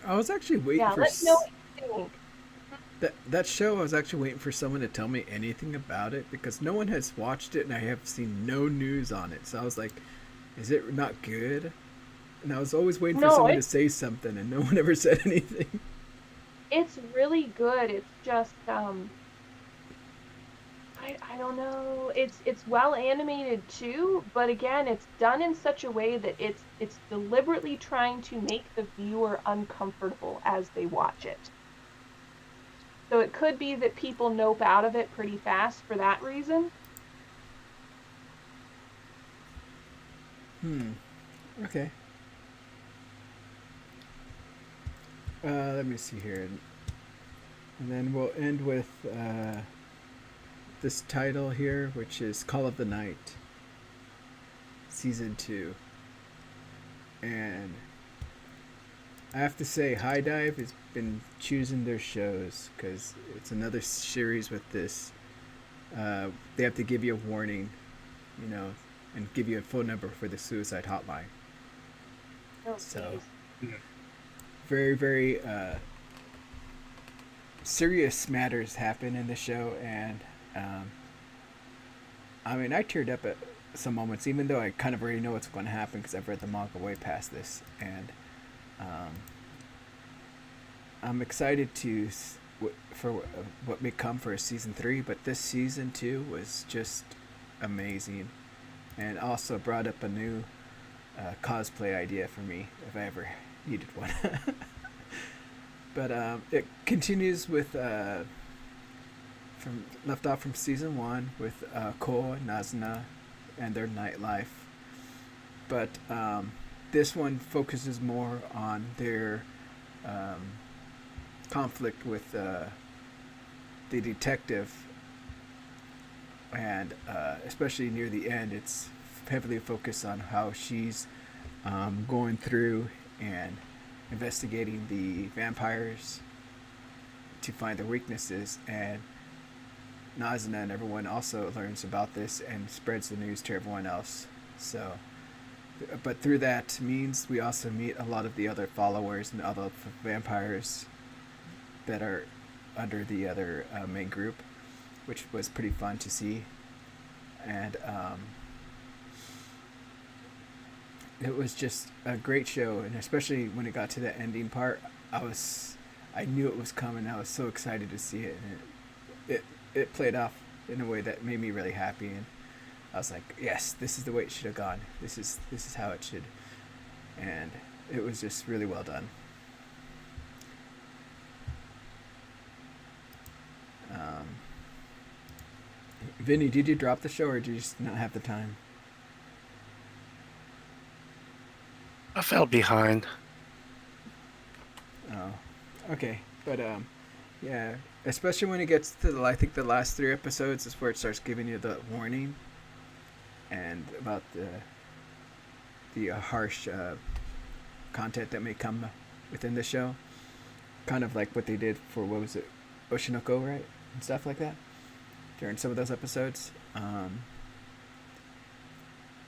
I was actually waiting Yeah, for let me know what you think. that show. I was actually waiting for someone to tell me anything about it because no one has watched it and I have seen no news on it. So I was like, is it not good? And I was always waiting for someone to say something and no one ever said anything. It's really good. It's just I don't know. It's well animated too, but again, it's done in such a way that it's deliberately trying to make the viewer uncomfortable as they watch it. So it could be that people nope out of it pretty fast for that reason. Okay. Let me see here. And then we'll end with this title here, which is Call of the Night, Season 2. And I have to say, High Dive has been choosing their shows because it's another series with this. They have to give you a warning, and give you a phone number for the suicide hotline. Oh, So, geez. very, very serious matters happen in the show, and I mean, I teared up at some moments, even though I kind of already know what's going to happen because I've read the manga way past this, and I'm excited for what may come for season 3. But this season 2 was just amazing, and also brought up a new cosplay idea for me if I ever needed one. But it continues with from left off from season 1 with Ko and Nazuna and their nightlife. But this one focuses more on their conflict with the detective, and especially near the end, it's heavily focused on how she's going through and investigating the vampires to find their weaknesses, and Nazuna and everyone also learns about this and spreads the news to everyone else. So, but through that means we also meet a lot of the other followers and other vampires that are under the other main group, which was pretty fun to see. And it was just a great show, and especially when it got to the ending part, I knew it was coming. I was so excited to see it, and it played off in a way that made me really happy, and I was like, yes, this is the way it should have gone. This is how it should, and it was just really well done. Vinny, did you drop the show or did you just not have the time? I fell behind. Oh, okay. But yeah, especially when it gets to I think the last 3 episodes is where it starts giving you the warning and about the harsh content that may come within the show. Kind of like what they did for, what was it, Oshinoko, right? And stuff like that during some of those episodes.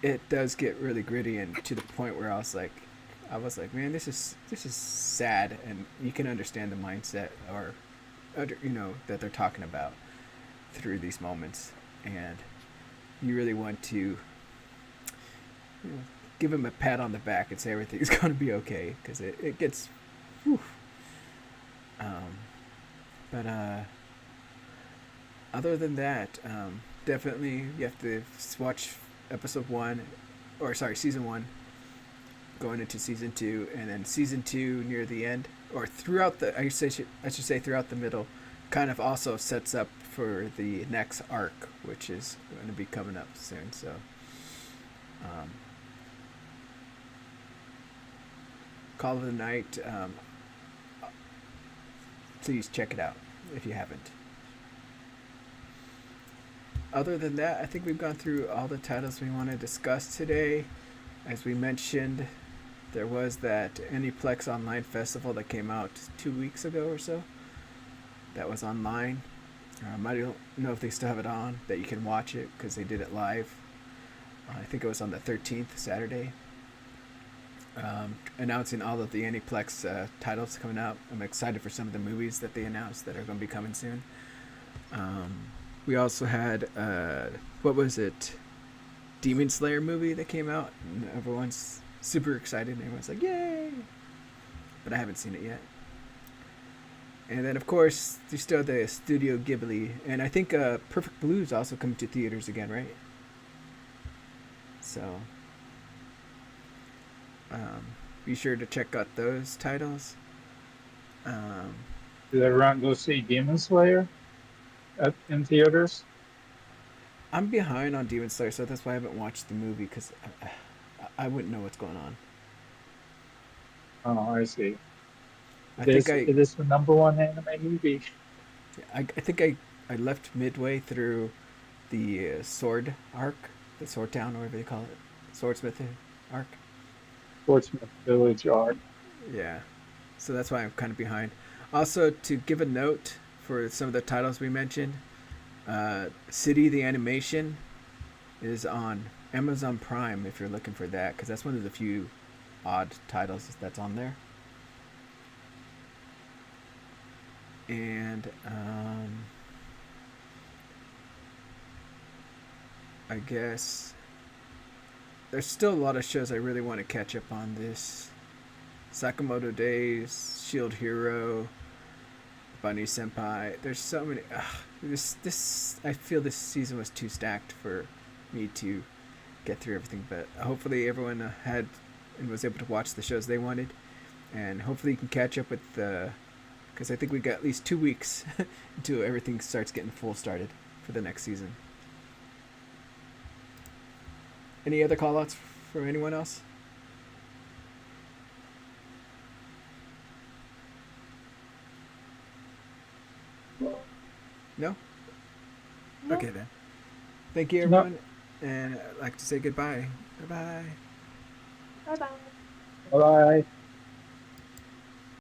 It does get really gritty, and to the point where I was like, I was like, man, this is sad, and you can understand the mindset or that they're talking about through these moments, and you really want to give him a pat on the back and say everything's going to be okay, because it gets whew. But other than that, definitely you have to watch season 1 going into season 2, and then season 2 near the end, or throughout the I should say throughout the middle, kind of also sets up for the next arc, which is going to be coming up soon. So Call of the Night, please check it out if you haven't. Other than that, I think we've gone through all the titles we want to discuss today. As we mentioned, there was that Aniplex Online Festival that came out 2 weeks ago or so. That was online. I don't know if they still have it on, that you can watch it, because they did it live. I think it was on the 13th, Saturday. Announcing all of the Aniplex titles coming out. I'm excited for some of the movies that they announced that are going to be coming soon. We also had, what was it? Demon Slayer movie that came out, and everyone's super excited. Everyone's like, yay! But I haven't seen it yet. And then, of course, there's still the Studio Ghibli. And I think Perfect Blue is also coming to theaters again, right? So, be sure to check out those titles. Did everyone go see Demon Slayer in theaters? I'm behind on Demon Slayer, so that's why I haven't watched the movie, because I wouldn't know what's going on. Oh, I see. I It think is the #1 anime movie. I think I left midway through the Sword arc, the Sword Town, or whatever they call it, Swordsmith arc. Portsmouth Village arc. Yeah, so that's why I'm kind of behind. Also, to give a note for some of the titles we mentioned, City the Animation is on Amazon Prime if you're looking for that, because that's one of the few odd titles that's on there. And I guess there's still a lot of shows I really want to catch up on this. Sakamoto Days, Shield Hero, Bunny Senpai. There's so many. This I feel this season was too stacked for me to get through everything. But hopefully everyone had and was able to watch the shows they wanted, and hopefully you can catch up with the. Because I think we got at least 2 weeks until everything starts getting full started for the next season. Any other call-outs from anyone else? No? No. Okay then. Thank you, No. everyone. And I'd like to say goodbye. Bye-bye. Bye bye. Bye.